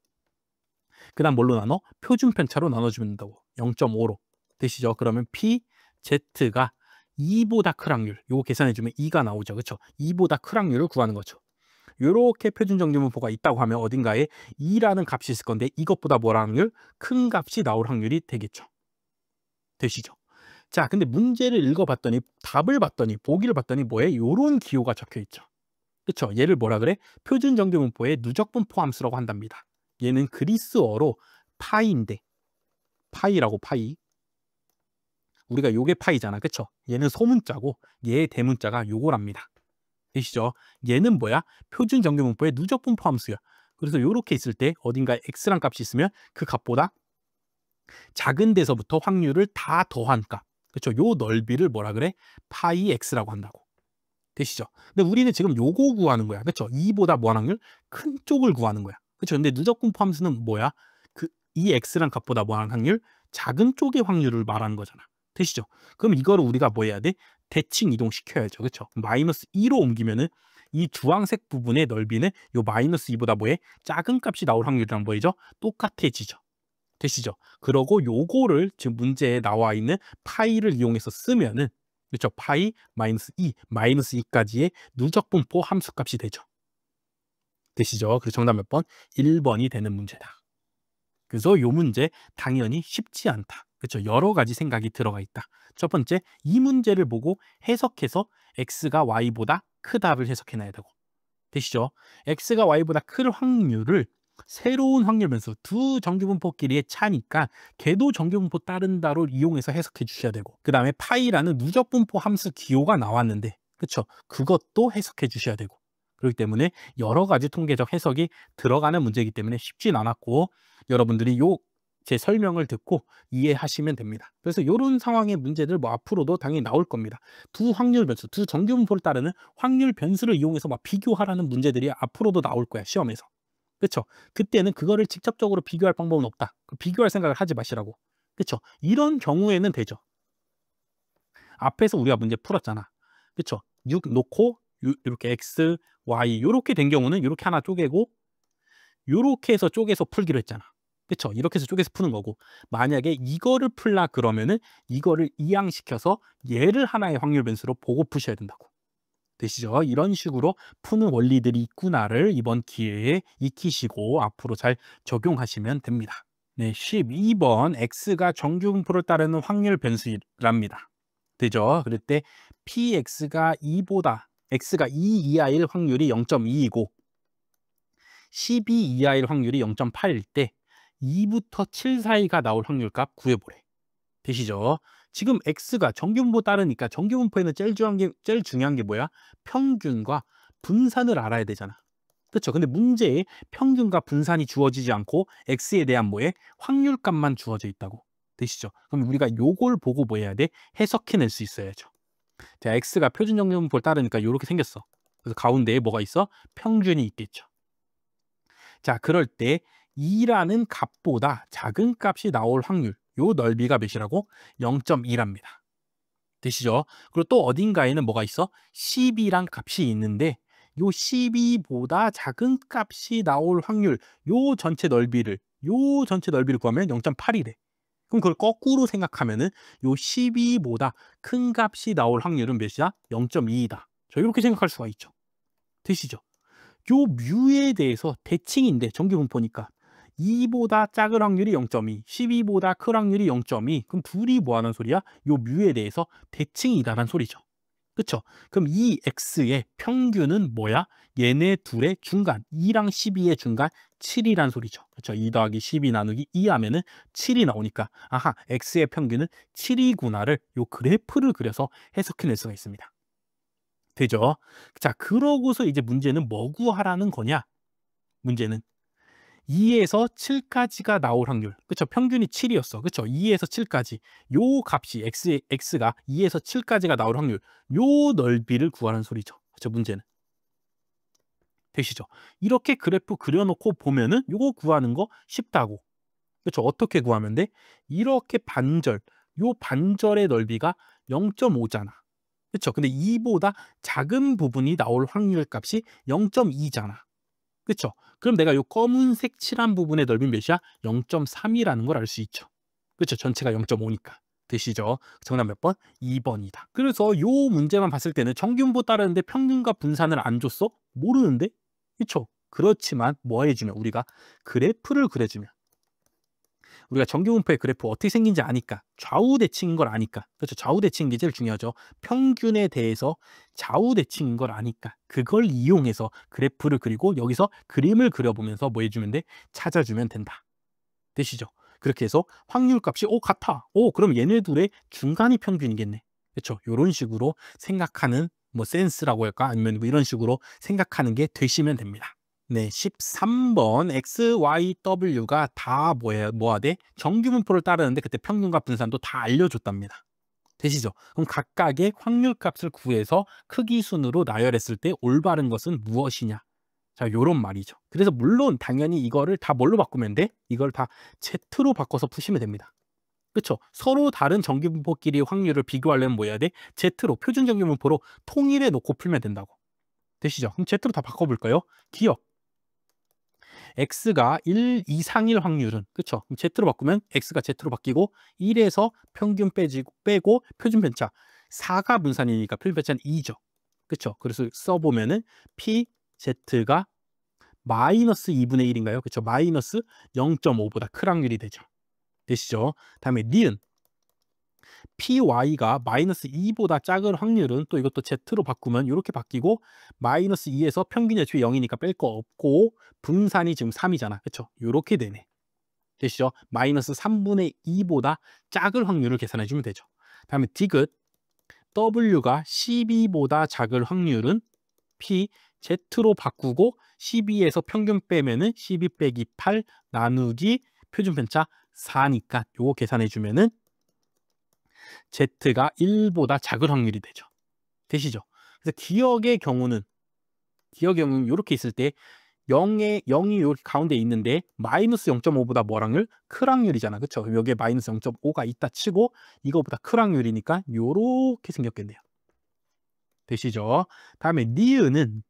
그 다음 뭘로 나눠? 표준편차로 나눠주면 된다고. 0.5로. 되시죠? 그러면 PZ가 2보다 큰 확률. 요거 계산해주면 2가 나오죠. 그렇죠? 2보다 큰 확률을 구하는 거죠. 요렇게 표준 정규분포가 있다고 하면 어딘가에 2라는 값이 있을 건데 이것보다 뭘 확률? 큰 값이 나올 확률이 되겠죠. 되시죠? 자, 근데 문제를 읽어봤더니 답을 봤더니 보기를 봤더니 뭐에? 요런 기호가 적혀 있죠. 그렇죠? 얘를 뭐라 그래? 표준 정규분포의 누적분포 함수라고 한답니다. 얘는 그리스어로 파이인데, 파이라고, 파이. 우리가 요게 파이잖아. 그쵸? 얘는 소문자고 얘의 대문자가 요거랍니다. 되시죠? 얘는 뭐야? 표준 정규분포의 누적분포 함수야. 그래서 요렇게 있을 때 어딘가에 x란 값이 있으면 그 값보다 작은 데서부터 확률을 다 더한 값. 그쵸? 요 넓이를 뭐라 그래? 파이 x라고 한다고. 되시죠? 근데 우리는 지금 요거 구하는 거야. 그쵸? 2보다 뭐하는 확률? 큰 쪽을 구하는 거야. 그쵸? 근데 누적분포 함수는 뭐야? 이 x란 값보다 뭐하는 확률? 작은 쪽의 확률을 말하는 거잖아. 되시죠? 그럼 이거를 우리가 뭐 해야 돼? 대칭 이동시켜야죠. 그쵸? 마이너스 2로 옮기면은 이 주황색 부분의 넓이는 요 마이너스 2보다 뭐해? 작은 값이 나올 확률이랑 뭐이죠? 똑같아지죠. 되시죠? 그러고 요거를 지금 문제에 나와 있는 파이를 이용해서 쓰면은, 그렇죠? 파이 마이너스 2, 마이너스 2까지의 누적분포 함수값이 되죠. 되시죠? 그래서 정답 몇 번? 1번이 되는 문제다. 그래서 요 문제 당연히 쉽지 않다. 그렇죠? 여러 가지 생각이 들어가 있다. 첫 번째, 이 문제를 보고 해석해서 x가 y보다 크다를 해석해놔야 되고. 되시죠? x가 y보다 클 확률을 새로운 확률 변수 두 정규분포끼리의 차니까 걔도 정규분포 따른다로 이용해서 해석해 주셔야 되고, 그 다음에 파이라는 누적분포 함수 기호가 나왔는데, 그쵸? 그것도 해석해 주셔야 되고. 그렇기 때문에 여러 가지 통계적 해석이 들어가는 문제이기 때문에 쉽진 않았고, 여러분들이 요 제 설명을 듣고 이해하시면 됩니다. 그래서 이런 상황의 문제들 뭐 앞으로도 당연히 나올 겁니다. 두 확률 변수, 두 정규분포를 따르는 확률 변수를 이용해서 막 비교하라는 문제들이 앞으로도 나올 거야, 시험에서. 그쵸? 그때는 그거를 직접적으로 비교할 방법은 없다. 비교할 생각을 하지 마시라고. 그쵸? 이런 경우에는 되죠. 앞에서 우리가 문제 풀었잖아. 그쵸? 6 놓고 이렇게 x, y 이렇게 된 경우는 이렇게 하나 쪼개고 요렇게 해서 쪼개서 풀기로 했잖아. 그쵸? 이렇게 해서 쪼개서 푸는 거고, 만약에 이거를 풀라 그러면은 이거를 이항시켜서 얘를 하나의 확률 변수로 보고 푸셔야 된다고. 되시죠? 이런 식으로 푸는 원리들이 있구나를 이번 기회에 익히시고 앞으로 잘 적용하시면 됩니다. 네, 12번 x가 정규분포를 따르는 확률 변수랍니다. 되죠? 그럴 때 px가 2보다 x가 2 이하일 확률이 0.2이고 12 이하일 확률이 0.8일 때 2부터 7 사이가 나올 확률값 구해보래. 되시죠? 지금 x가 정규분포 따르니까 정규분포에는 제일 중요한 게 뭐야? 평균과 분산을 알아야 되잖아. 그렇죠? 근데 문제에 평균과 분산이 주어지지 않고 x에 대한 뭐에 확률값만 주어져 있다고. 되시죠? 그럼 우리가 요걸 보고 뭐 해야 돼? 해석해낼 수 있어야죠. 자, x가 표준 정규분포를 따르니까 이렇게 생겼어. 그래서 가운데에 뭐가 있어? 평균이 있겠죠. 자, 그럴 때 2라는 값보다 작은 값이 나올 확률, 요 넓이가 몇이라고? 0.2랍니다. 되시죠? 그리고 또 어딘가에는 뭐가 있어? 12란 값이 있는데 요 12보다 작은 값이 나올 확률, 요 전체 넓이를 구하면 0.8이래. 그럼 그걸 거꾸로 생각하면은 요 12보다 큰 값이 나올 확률은 몇이야? 0.2이다. 저 이렇게 생각할 수가 있죠. 되시죠? 요 뮤에 대해서 대칭인데 정규분포니까 2보다 작을 확률이 0.2, 12보다 클 확률이 0.2. 그럼 둘이 뭐 하는 소리야? 요 뮤에 대해서 대칭이다란 소리죠. 그쵸? 그럼 이 x의 평균은 뭐야? 얘네 둘의 중간, 2랑 12의 중간 7이란 소리죠. 그쵸? 2 더하기 12 나누기 2 하면은 7이 나오니까 아하, x의 평균은 7이구나를 요 그래프를 그려서 해석해낼 수가 있습니다. 되죠? 자, 그러고서 이제 문제는 뭐 구하라는 거냐? 문제는 2에서 7까지가 나올 확률. 그쵸? 평균이 7이었어. 그쵸? 2에서 7까지. 요 값이 x가 2에서 7까지가 나올 확률. 요 넓이를 구하라는 소리죠. 그쵸? 문제는. 되시죠? 이렇게 그래프 그려놓고 보면은 요거 구하는 거 쉽다고. 그쵸? 어떻게 구하면 돼? 이렇게 요 반절의 넓이가 0.5잖아. 그쵸? 근데 2보다 작은 부분이 나올 확률 값이 0.2잖아. 그쵸? 그럼 내가 요 검은색 칠한 부분의 넓이는 몇이야? 0.3이라는 걸 알 수 있죠. 그쵸? 전체가 0.5니까. 되시죠? 정답 몇 번? 2번이다. 그래서 요 문제만 봤을 때는 정규분포 따르는데 평균과 분산을 안 줬어? 모르는데? 그쵸? 그렇지만 뭐 해주면 우리가 그래프를 그려주면 우리가 정규분포의 그래프 어떻게 생긴지 아니까, 좌우 대칭인 걸 아니까, 그렇죠? 좌우 대칭인 게 제일 중요하죠. 평균에 대해서 좌우 대칭인 걸 아니까 그걸 이용해서 그래프를 그리고 여기서 그림을 그려보면서 뭐 해주면 돼? 찾아주면 된다. 되시죠? 그렇게 해서 확률값이 같아. 그럼 얘네 둘의 중간이 평균이겠네. 그렇죠? 이런 식으로 생각하는 뭐 센스라고 할까? 아니면 뭐 이런 식으로 생각하는 게 되시면 됩니다. 네, 13번 X, Y, W가 다 뭐야 돼? 정규분포를 따르는데 그때 평균과 분산도 다 알려줬답니다. 되시죠? 그럼 각각의 확률값을 구해서 크기 순으로 나열했을 때 올바른 것은 무엇이냐? 자, 요런 말이죠. 그래서 물론 당연히 이거를 다 뭘로 바꾸면 돼? 이걸 다 Z로 바꿔서 푸시면 됩니다. 그렇죠? 서로 다른 정규분포끼리의 확률을 비교하려면 뭐 해야 돼? Z로, 표준 정규분포로 통일해 놓고 풀면 된다고. 되시죠? 그럼 Z로 다 바꿔볼까요? 기억. x가 1 이상일 확률은, 그쵸? 그럼 z로 바꾸면 x가 z로 바뀌고 1에서 평균 빼고 표준 편차 4가 분산이니까 표준 편차는 2죠. 그쵸? 그래서 써보면은 p z가 마이너스 2분의 1인가요? 그쵸? 마이너스 0.5보다 클 확률이 되죠. 되시죠? 다음에 니은 py가 마이너스 2보다 작은 확률은 또 이것도 z로 바꾸면 이렇게 바뀌고 마이너스 2에서 평균이 애초에 0이니까 뺄 거 없고 분산이 지금 3이잖아. 그쵸? 이렇게 되네. 되시죠? 마이너스 3분의 2보다 작을 확률을 계산해 주면 되죠. 다음에 디귿 w가 12보다 작을 확률은 p z로 바꾸고 12에서 평균 빼면은 12 빼기 8 나누기 표준 편차 4니까 요거 계산해 주면은 z가 1보다 작을 확률이 되죠. 되시죠? 그래서 기억의 경우는 이렇게 있을 때 0이 여기 가운데 있는데 마이너스 0.5보다 뭐 확률? 클 확률이잖아. 그쵸? 그럼 여기에 마이너스 0.5가 있다 치고 이거보다 클 확률이니까 요렇게 생겼겠네요. 되시죠? 다음에 니은은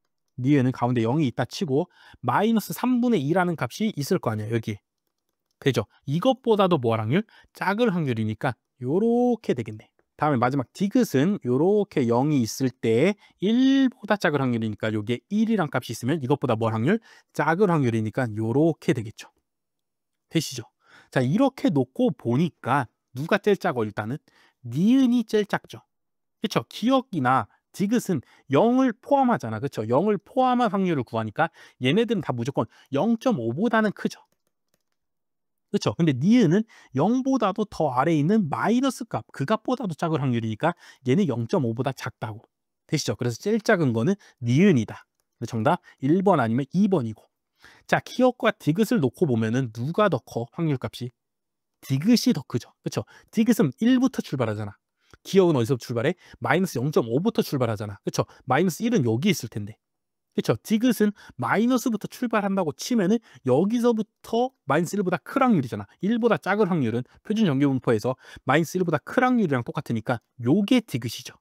가운데 0이 있다 치고 마이너스 3분의 2라는 값이 있을 거 아니에요. 여기. 되죠? 이것보다도 뭐 확률? 작을 확률이니까 요렇게 되겠네. 다음에 마지막 디귿은 요렇게 0이 있을 때 1보다 작을 확률이니까 요게 1이란 값이 있으면 이것보다 뭐 확률? 작을 확률이니까 요렇게 되겠죠. 되시죠? 자, 이렇게 놓고 보니까 누가 제일 작어 일단은? 니은이 제일 작죠. 그렇죠? 기억이나 디귿은 0을 포함하잖아. 그렇죠? 0을 포함한 확률을 구하니까 얘네들은 다 무조건 0.5보다는 크죠. 그렇죠? 근데 니은은 0보다도 더 아래에 있는 마이너스 값, 그 값보다도 작을 확률이니까 얘는 0.5보다 작다고. 되시죠? 그래서 제일 작은 거는 니은이다. 정답 1번 아니면 2번이고. 자, 기억과 디귿을 놓고 보면은 누가 더 커? 확률값이? 디귿이 더 크죠. 그렇죠? 디귿은 1부터 출발하잖아. 기억은 어디서 출발해? 마이너스 0.5부터 출발하잖아. 그렇죠? 마이너스 1은 여기 있을 텐데. 그렇죠? 디귿은 마이너스부터 출발한다고 치면은 여기서부터 마이너스 1보다 클 확률이잖아. 1보다 작은 확률은 표준 정규분포에서 마이너스 1보다 클 확률이랑 똑같으니까 요게 디귿이죠.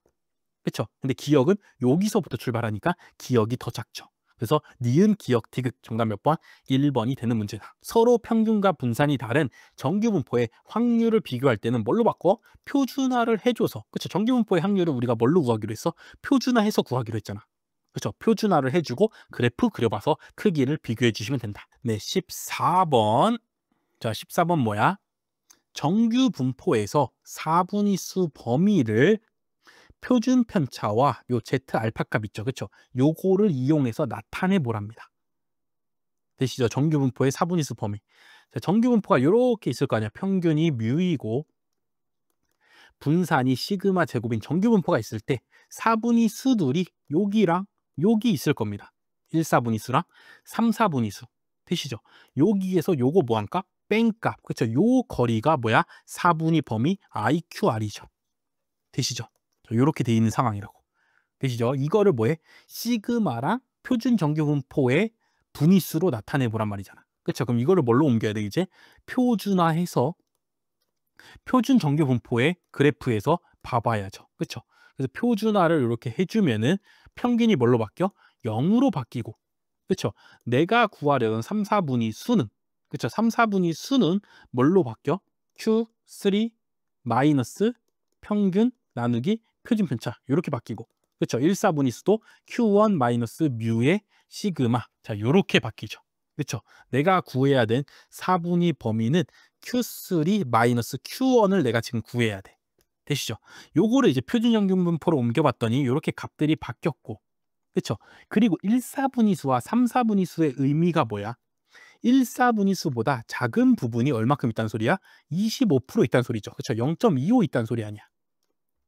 그렇죠? 근데 기억은 여기서부터 출발하니까 기억이 더 작죠. 그래서 니은, 기억, 디귿 정답 몇 번? 1번이 되는 문제다. 서로 평균과 분산이 다른 정규분포의 확률을 비교할 때는 뭘로 바꿔? 표준화를 해줘서. 그렇죠? 정규분포의 확률을 우리가 뭘로 구하기로 했어? 표준화해서 구하기로 했잖아. 그렇죠? 표준화를 해주고 그래프 그려봐서 크기를 비교해 주시면 된다. 네, 14번. 자, 14번 뭐야? 정규분포에서 4분위수 범위를 표준 편차와 요 Z 알파 값 있죠. 그렇죠? 요거를 이용해서 나타내 보랍니다. 되시죠? 정규분포의 4분위수 범위. 자, 정규분포가 이렇게 있을 거 아니야. 평균이 뮤이고 분산이 시그마 제곱인 정규분포가 있을 때 4분위수들이 여기랑 여기 있을 겁니다. 1, 4분위수랑 3, 4분위수. 되시죠? 여기에서 요거 뭐한 값? 뺑값. 그렇죠? 요 거리가 뭐야? 4분위 범위 IQR이죠. 되시죠? 이렇게 돼 있는 상황이라고. 되시죠? 이거를 뭐해? 시그마랑 표준 정규분포의 분위수로 나타내 보란 말이잖아. 그렇죠? 그럼 이거를 뭘로 옮겨야 돼? 이제 표준화해서 표준 정규분포의 그래프에서 봐봐야죠. 그렇죠? 그래서 표준화를 이렇게 해주면은 평균이 뭘로 바뀌어? 0으로 바뀌고. 그렇죠? 내가 구하려는 3, 4분위 수는 그렇죠? 3, 4분위 수는 뭘로 바뀌어? Q3 마이너스 평균 나누기 표준 편차 이렇게 바뀌고. 그렇죠? 1, 4분위 수도 Q1 마이너스 뮤의 시그마. 자, 이렇게 바뀌죠. 그렇죠? 내가 구해야 된 4분위 범위는 Q3 마이너스 Q1을 내가 지금 구해야 돼. 되시죠? 요거를 이제 표준 정규분포로 옮겨봤더니 이렇게 값들이 바뀌었고. 그렇죠? 그리고 1, 4분위수와 3, 4분위수의 의미가 뭐야? 1, 4분위수보다 작은 부분이 얼마큼 있다는 소리야? 25% 있다는 소리죠. 그렇죠? 0.25 있다는 소리 아니야.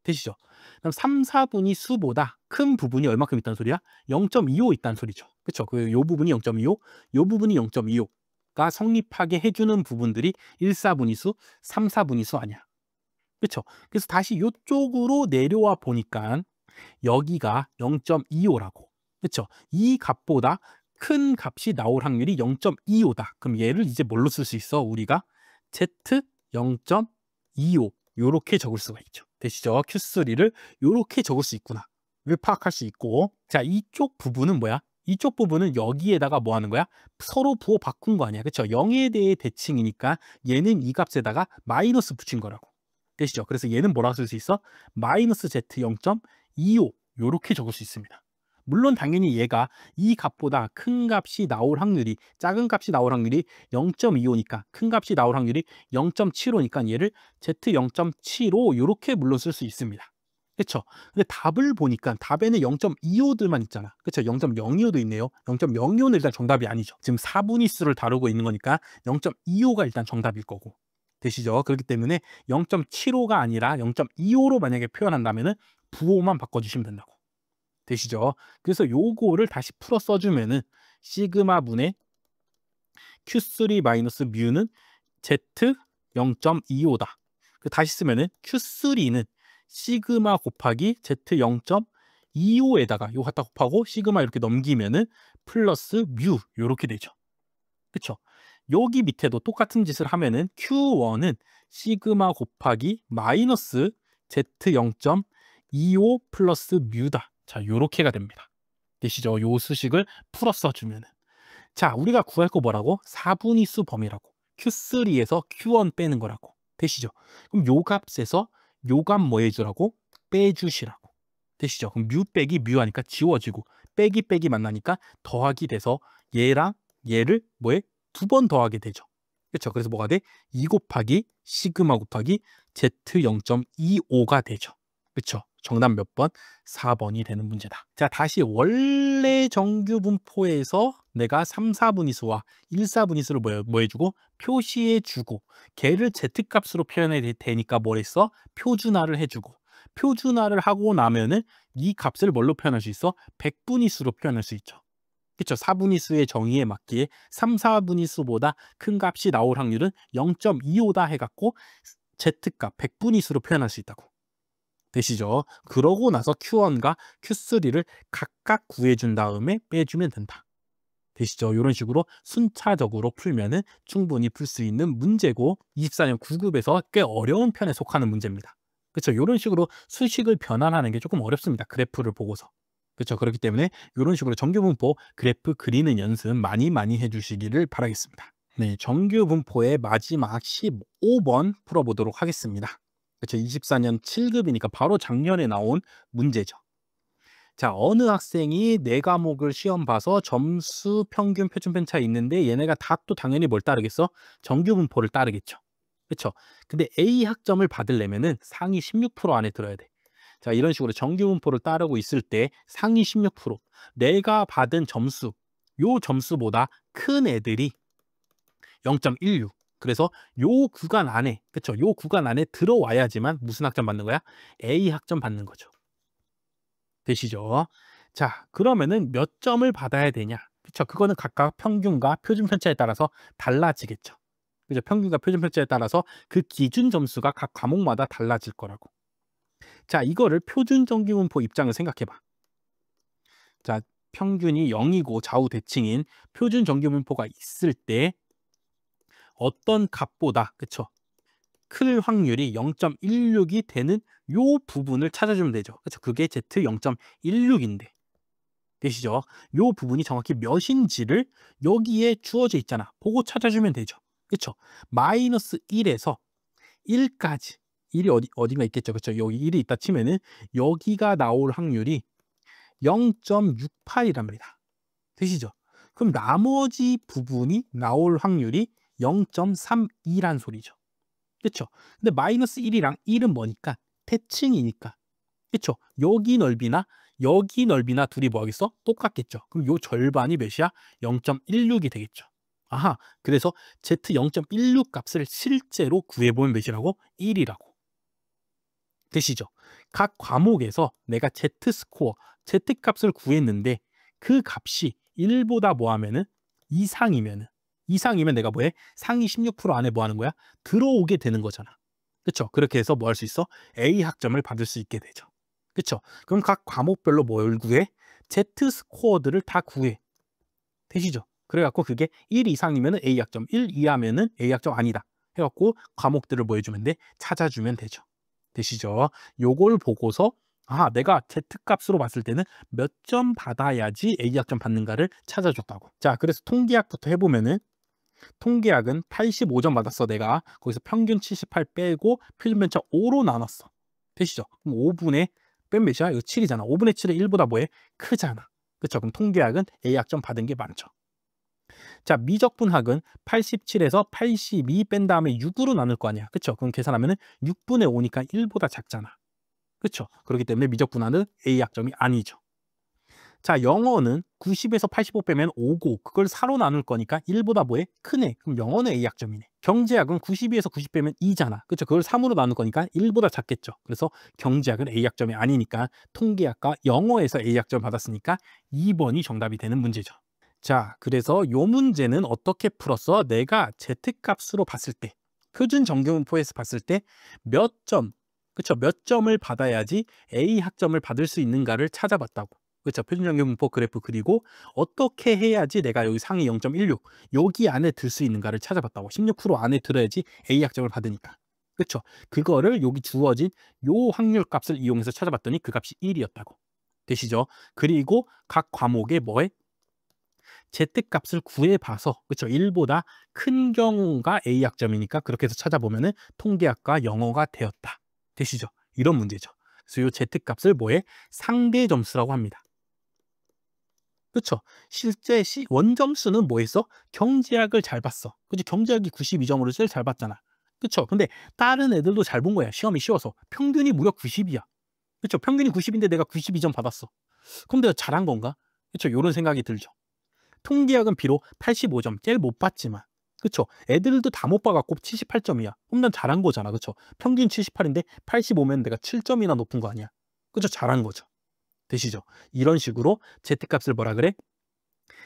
되시죠? 그럼 3, 4분위 수보다 큰 부분이 얼마큼 있다는 소리야? 0.25 있다는 소리죠. 그렇죠? 요 부분이 0.25, 요 부분이 0.25가 성립하게 해주는 부분들이 1, 4분위 수, 3, 4분위 수 아니야. 그렇죠? 그래서 다시 이쪽으로 내려와 보니까 여기가 0.25라고. 그렇죠? 이 값보다 큰 값이 나올 확률이 0.25다. 그럼 얘를 이제 뭘로 쓸 수 있어? 우리가 Z 0.25 요렇게 적을 수가 있죠. 되시죠? Q3를 요렇게 적을 수 있구나. 를 파악할 수 있고. 자, 이쪽 부분은 뭐야? 이쪽 부분은 여기에다가 뭐 하는 거야? 서로 부호 바꾼 거 아니야. 그렇죠? 0에 대해 대칭이니까 얘는 이 값에다가 마이너스 붙인 거라고. 되시죠? 그래서 얘는 뭐라고 쓸 수 있어? 마이너스 Z 0.25 요렇게 적을 수 있습니다. 물론 당연히 얘가 이 값보다 큰 값이 나올 확률이, 작은 값이 나올 확률이 0.25니까 큰 값이 나올 확률이 0.75니까 얘를 Z0.75 요렇게 물론 쓸 수 있습니다. 그쵸? 근데 답을 보니까 답에는 0.25들만 있잖아. 그쵸? 0.025도 있네요. 0.025는 일단 정답이 아니죠. 지금 4분위수를 다루고 있는 거니까 0.25가 일단 정답일 거고. 되시죠? 그렇기 때문에 0.75가 아니라 0.25로 만약에 표현한다면은 부호만 바꿔주시면 된다고. 되시죠? 그래서 요거를 다시 풀어 써주면은 시그마 분의 Q3 마이너스 뮤는 Z 0.25다. 다시 쓰면은 Q3는 시그마 곱하기 Z 0.25에다가 요 갖다 곱하고 시그마 이렇게 넘기면은 플러스 뮤 요렇게 되죠. 그쵸? 여기 밑에도 똑같은 짓을 하면은 Q1은 시그마 곱하기 마이너스 Z 0.25 플러스 뮤다. 자, 요렇게가 됩니다. 되시죠? 요 수식을 풀어 써주면은. 자, 우리가 구할 거 뭐라고? 4분위수 범위라고. Q3에서 Q1 빼는 거라고. 되시죠? 그럼 요 값에서 요 값 뭐 해주라고? 빼주시라고. 되시죠? 그럼 뮤 빼기 뮤 하니까 지워지고 빼기 빼기 만나니까 더하기 돼서 얘랑 얘를 뭐에? 2번 더하게 되죠. 그렇죠? 그래서 뭐가 돼? 2 곱하기 시그마 곱하기 Z 0.25가 되죠. 그렇죠? 정답 몇 번? 4번이 되는 문제다. 자, 다시 원래 정규 분포에서 내가 3, 4분위수와 1, 4분위수를 뭐 해주고 표시해주고 걔를 Z값으로 표현해야 되니까 뭘 했어? 표준화를 해주고 표준화를 하고 나면은 이 값을 뭘로 표현할 수 있어? 100분위수로 표현할 수 있죠. 그렇죠. 4분위수의 정의에 맞게 3, 4분위수보다 큰 값이 나올 확률은 0.25다 해갖고 Z값 100분위수로 표현할 수 있다고. 되시죠? 그러고 나서 Q1과 Q3를 각각 구해준 다음에 빼주면 된다. 되시죠? 이런 식으로 순차적으로 풀면은 충분히 풀 수 있는 문제고 24년 9급에서 꽤 어려운 편에 속하는 문제입니다. 그렇죠? 이런 식으로 수식을 변환하는 게 조금 어렵습니다. 그래프를 보고서. 그렇죠? 그렇기 때문에 이런 식으로 정규분포 그래프 그리는 연습 많이 해주시기를 바라겠습니다. 네, 정규분포의 마지막 15번 풀어보도록 하겠습니다. 그렇죠? 24년 7급이니까 바로 작년에 나온 문제죠. 자, 어느 학생이 4과목을 시험 봐서 점수, 평균, 표준 편차 있는데 얘네가 다 또 당연히 뭘 따르겠어? 정규분포를 따르겠죠. 그렇죠? 근데 A 학점을 받으려면은 상위 16% 안에 들어야 돼. 자, 이런 식으로 정규분포를 따르고 있을 때 상위 16%, 내가 받은 점수, 요 점수보다 큰 애들이 0.16. 그래서 요 구간 안에, 그렇죠? 요 구간 안에 들어와야지만 무슨 학점 받는 거야? A 학점 받는 거죠. 되시죠? 자, 그러면은 몇 점을 받아야 되냐? 그렇죠? 그거는 각각 평균과 표준 편차에 따라서 달라지겠죠. 그죠? 평균과 표준 편차에 따라서 그 기준 점수가 각 과목마다 달라질 거라고. 자, 이거를 표준 정규분포 입장을 생각해 봐. 자, 평균이 0이고 좌우 대칭인 표준 정규분포가 있을 때 어떤 값보다, 그쵸? 클 확률이 0.16이 되는 요 부분을 찾아주면 되죠. 그쵸? 그게 Z 0.16인데. 되시죠? 요 부분이 정확히 몇인지를 여기에 주어져 있잖아. 보고 찾아주면 되죠. 그쵸? 마이너스 1에서 1까지. 1이 어딘가 있겠죠. 그쵸? 여기 1이 있다 치면은 여기가 나올 확률이 0.68이란 말이다. 되시죠? 그럼 나머지 부분이 나올 확률이 0.32란 소리죠. 그렇죠? 근데 마이너스 1이랑 1은 뭐니까? 대칭이니까. 그렇죠? 여기 넓이나 둘이 뭐 하겠어? 똑같겠죠. 그럼 요 절반이 몇이야? 0.16이 되겠죠. 아하, 그래서 Z 0.16 값을 실제로 구해보면 몇이라고? 1이라고. 되시죠? 각 과목에서 내가 Z 값을 구했는데 그 값이 1보다 뭐 하면은 이상이면 내가 뭐해? 상위 16% 안에 뭐 하는 거야? 들어오게 되는 거잖아. 그쵸? 그렇게 해서 뭐 할 수 있어? A 학점을 받을 수 있게 되죠. 그쵸? 그럼 각 과목별로 뭘 구해? Z 스코어들을 다 구해. 되시죠? 그래갖고 그게 1 이상이면 A 학점, 1 이하면은 A 학점 아니다. 해갖고 과목들을 뭐 해주면 돼? 찾아주면 되죠. 되시죠? 요걸 보고서 내가 Z값으로 봤을 때는 몇 점 받아야지 A학점 받는가를 찾아줬다고. 자, 그래서 통계학부터 해보면은 통계학은 85점 받았어. 내가 거기서 평균 78 빼고 표준편차 5로 나눴어. 되시죠? 그럼 5분의 뺀 몇이야? 이거 7이잖아. 5분의 7은 1보다 뭐해? 크잖아. 그쵸? 그럼 통계학은 A 학점 받은 게 많죠. 자, 미적분학은 87에서 82 뺀 다음에 6으로 나눌 거 아니야. 그쵸? 그럼 계산하면은 6분의 5니까 1보다 작잖아. 그쵸? 그렇기 때문에 미적분학은 A 학점이 아니죠. 자, 영어는 90에서 85 빼면 5고 그걸 4로 나눌 거니까 1보다 뭐해? 크네. 그럼 영어는 A 학점이네. 경제학은 92에서 90 빼면 2잖아. 그쵸? 그걸 3으로 나눌 거니까 1보다 작겠죠. 그래서 경제학은 A 학점이 아니니까 통계학과 영어에서 A 학점 받았으니까 2번이 정답이 되는 문제죠. 자, 그래서 요 문제는 어떻게 풀었어? 내가 Z값으로 봤을 때, 표준 정규분포에서 봤을 때 몇 점, 그쵸? 몇 점을 받아야지 A 학점을 받을 수 있는가를 찾아봤다고. 그쵸? 표준 정규분포 그래프 그리고 어떻게 해야지 내가 여기 상위 0.16 여기 안에 들 수 있는가를 찾아봤다고. 16% 안에 들어야지 A 학점을 받으니까. 그쵸? 그거를 여기 주어진 요 확률 값을 이용해서 찾아봤더니 그 값이 1이었다고. 되시죠? 그리고 각 과목에 뭐에 Z값을 구해봐서 그쵸 1보다 큰 경우가 A학점이니까 그렇게 해서 찾아보면은 통계학과 영어가 되었다. 되시죠? 이런 문제죠. 그래서 이 Z값을 뭐에 상대 점수라고 합니다. 그쵸? 실제 원점수는 뭐했어? 경제학을 잘 봤어. 그치? 경제학이 92점으로 제일 잘 봤잖아. 그쵸? 근데 다른 애들도 잘 본 거야. 시험이 쉬워서. 평균이 무려 90이야. 그쵸? 평균이 90인데 내가 92점 받았어. 그럼 내가 잘한 건가? 그쵸? 이런 생각이 들죠. 통계학은 비록 85점, 제일 못 봤지만, 그쵸? 애들도 다 못 봐갖고 78점이야. 그럼 난 잘한 거잖아, 그쵸? 평균 78인데 85면 내가 7점이나 높은 거 아니야? 그쵸? 잘한 거죠. 되시죠? 이런 식으로 Z값을 뭐라 그래?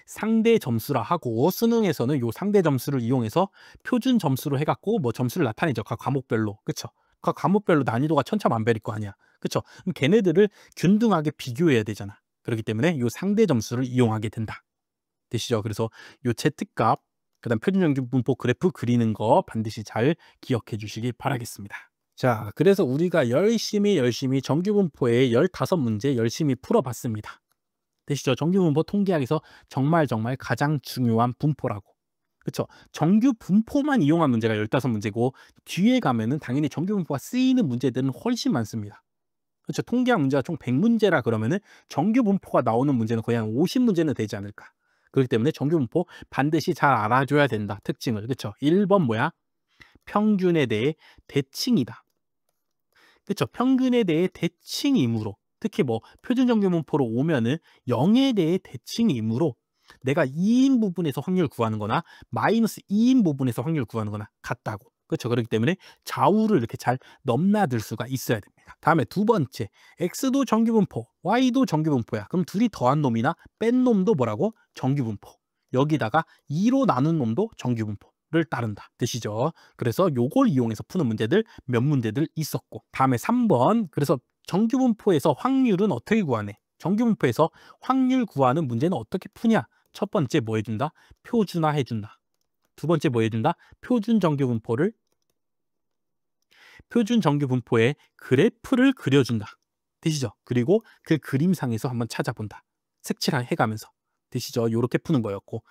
상대 점수라 하고 수능에서는 요 상대 점수를 이용해서 표준 점수로 해갖고 뭐 점수를 나타내죠. 각 과목별로. 그쵸? 각 과목별로 난이도가 천차만별일 거 아니야. 그쵸? 그럼 걔네들을 균등하게 비교해야 되잖아. 그렇기 때문에 요 상대 점수를 이용하게 된다. 되시죠? 그래서 요 Z값, 그다음 표준정규분포 그래프 그리는 거 반드시 잘 기억해 주시기 바라겠습니다. 자, 그래서 우리가 열심히 정규분포의 15문제 열심히 풀어봤습니다. 되시죠? 정규분포 통계학에서 정말 가장 중요한 분포라고. 그렇죠? 정규분포만 이용한 문제가 15문제고 뒤에 가면은 당연히 정규분포가 쓰이는 문제들은 훨씬 많습니다. 그렇죠? 통계학 문제가 총 100문제라 그러면은 정규분포가 나오는 문제는 거의 한 50문제는 되지 않을까. 그렇기 때문에 정규분포 반드시 잘 알아줘야 된다. 특징을. 그렇죠? 1번 뭐야? 평균에 대해 대칭이다. 그렇죠? 평균에 대해 대칭이므로 특히 뭐 표준정규분포로 오면은 0에 대해 대칭이므로 내가 2인 부분에서 확률 구하는 거나 마이너스 2인 부분에서 확률 구하는 거나 같다고. 그렇죠? 그렇기 때문에 좌우를 이렇게 잘 넘나들 수가 있어야 됩니다. 다음에 두 번째, X도 정규분포, Y도 정규분포야. 그럼 둘이 더한 놈이나 뺀 놈도 뭐라고? 정규분포. 여기다가 2로 나눈 놈도 정규분포를 따른다. 되시죠? 그래서 요걸 이용해서 푸는 문제들 몇 문제들 있었고. 다음에 3번, 그래서 정규분포에서 확률은 어떻게 구하네? 정규분포에서 확률 구하는 문제는 어떻게 푸냐? 첫 번째 뭐 해준다? 표준화 해준다. 두 번째 뭐 해준다? 표준 정규분포의 그래프를 그려준다. 되시죠? 그리고 그 그림상에서 한번 찾아본다. 색칠을 해가면서. 되시죠? 요렇게 푸는 거였고.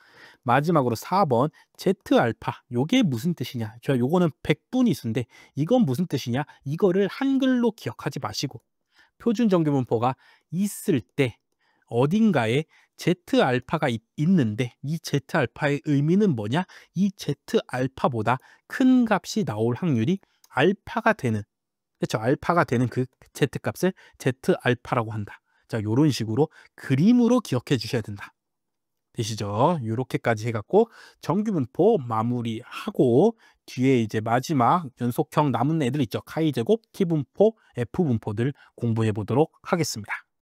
마지막으로 4번 Z알파. 요게 무슨 뜻이냐? 저 요거는 백분위수인데 이건 무슨 뜻이냐? 이거를 한글로 기억하지 마시고 표준 정규분포가 있을 때 어딘가에 Z알파가 있는데 이 Z알파의 의미는 뭐냐? 이 Z알파보다 큰 값이 나올 확률이 알파가 되는, 그렇죠? 알파가 되는 그 Z값을 Z알파라고 한다. 자, 요런 식으로 그림으로 기억해 주셔야 된다. 되시죠? 요렇게까지 해갖고 정규분포 마무리하고 뒤에 이제 마지막 연속형 남은 애들 있죠? 카이 제곱, T분포, F분포들 공부해 보도록 하겠습니다.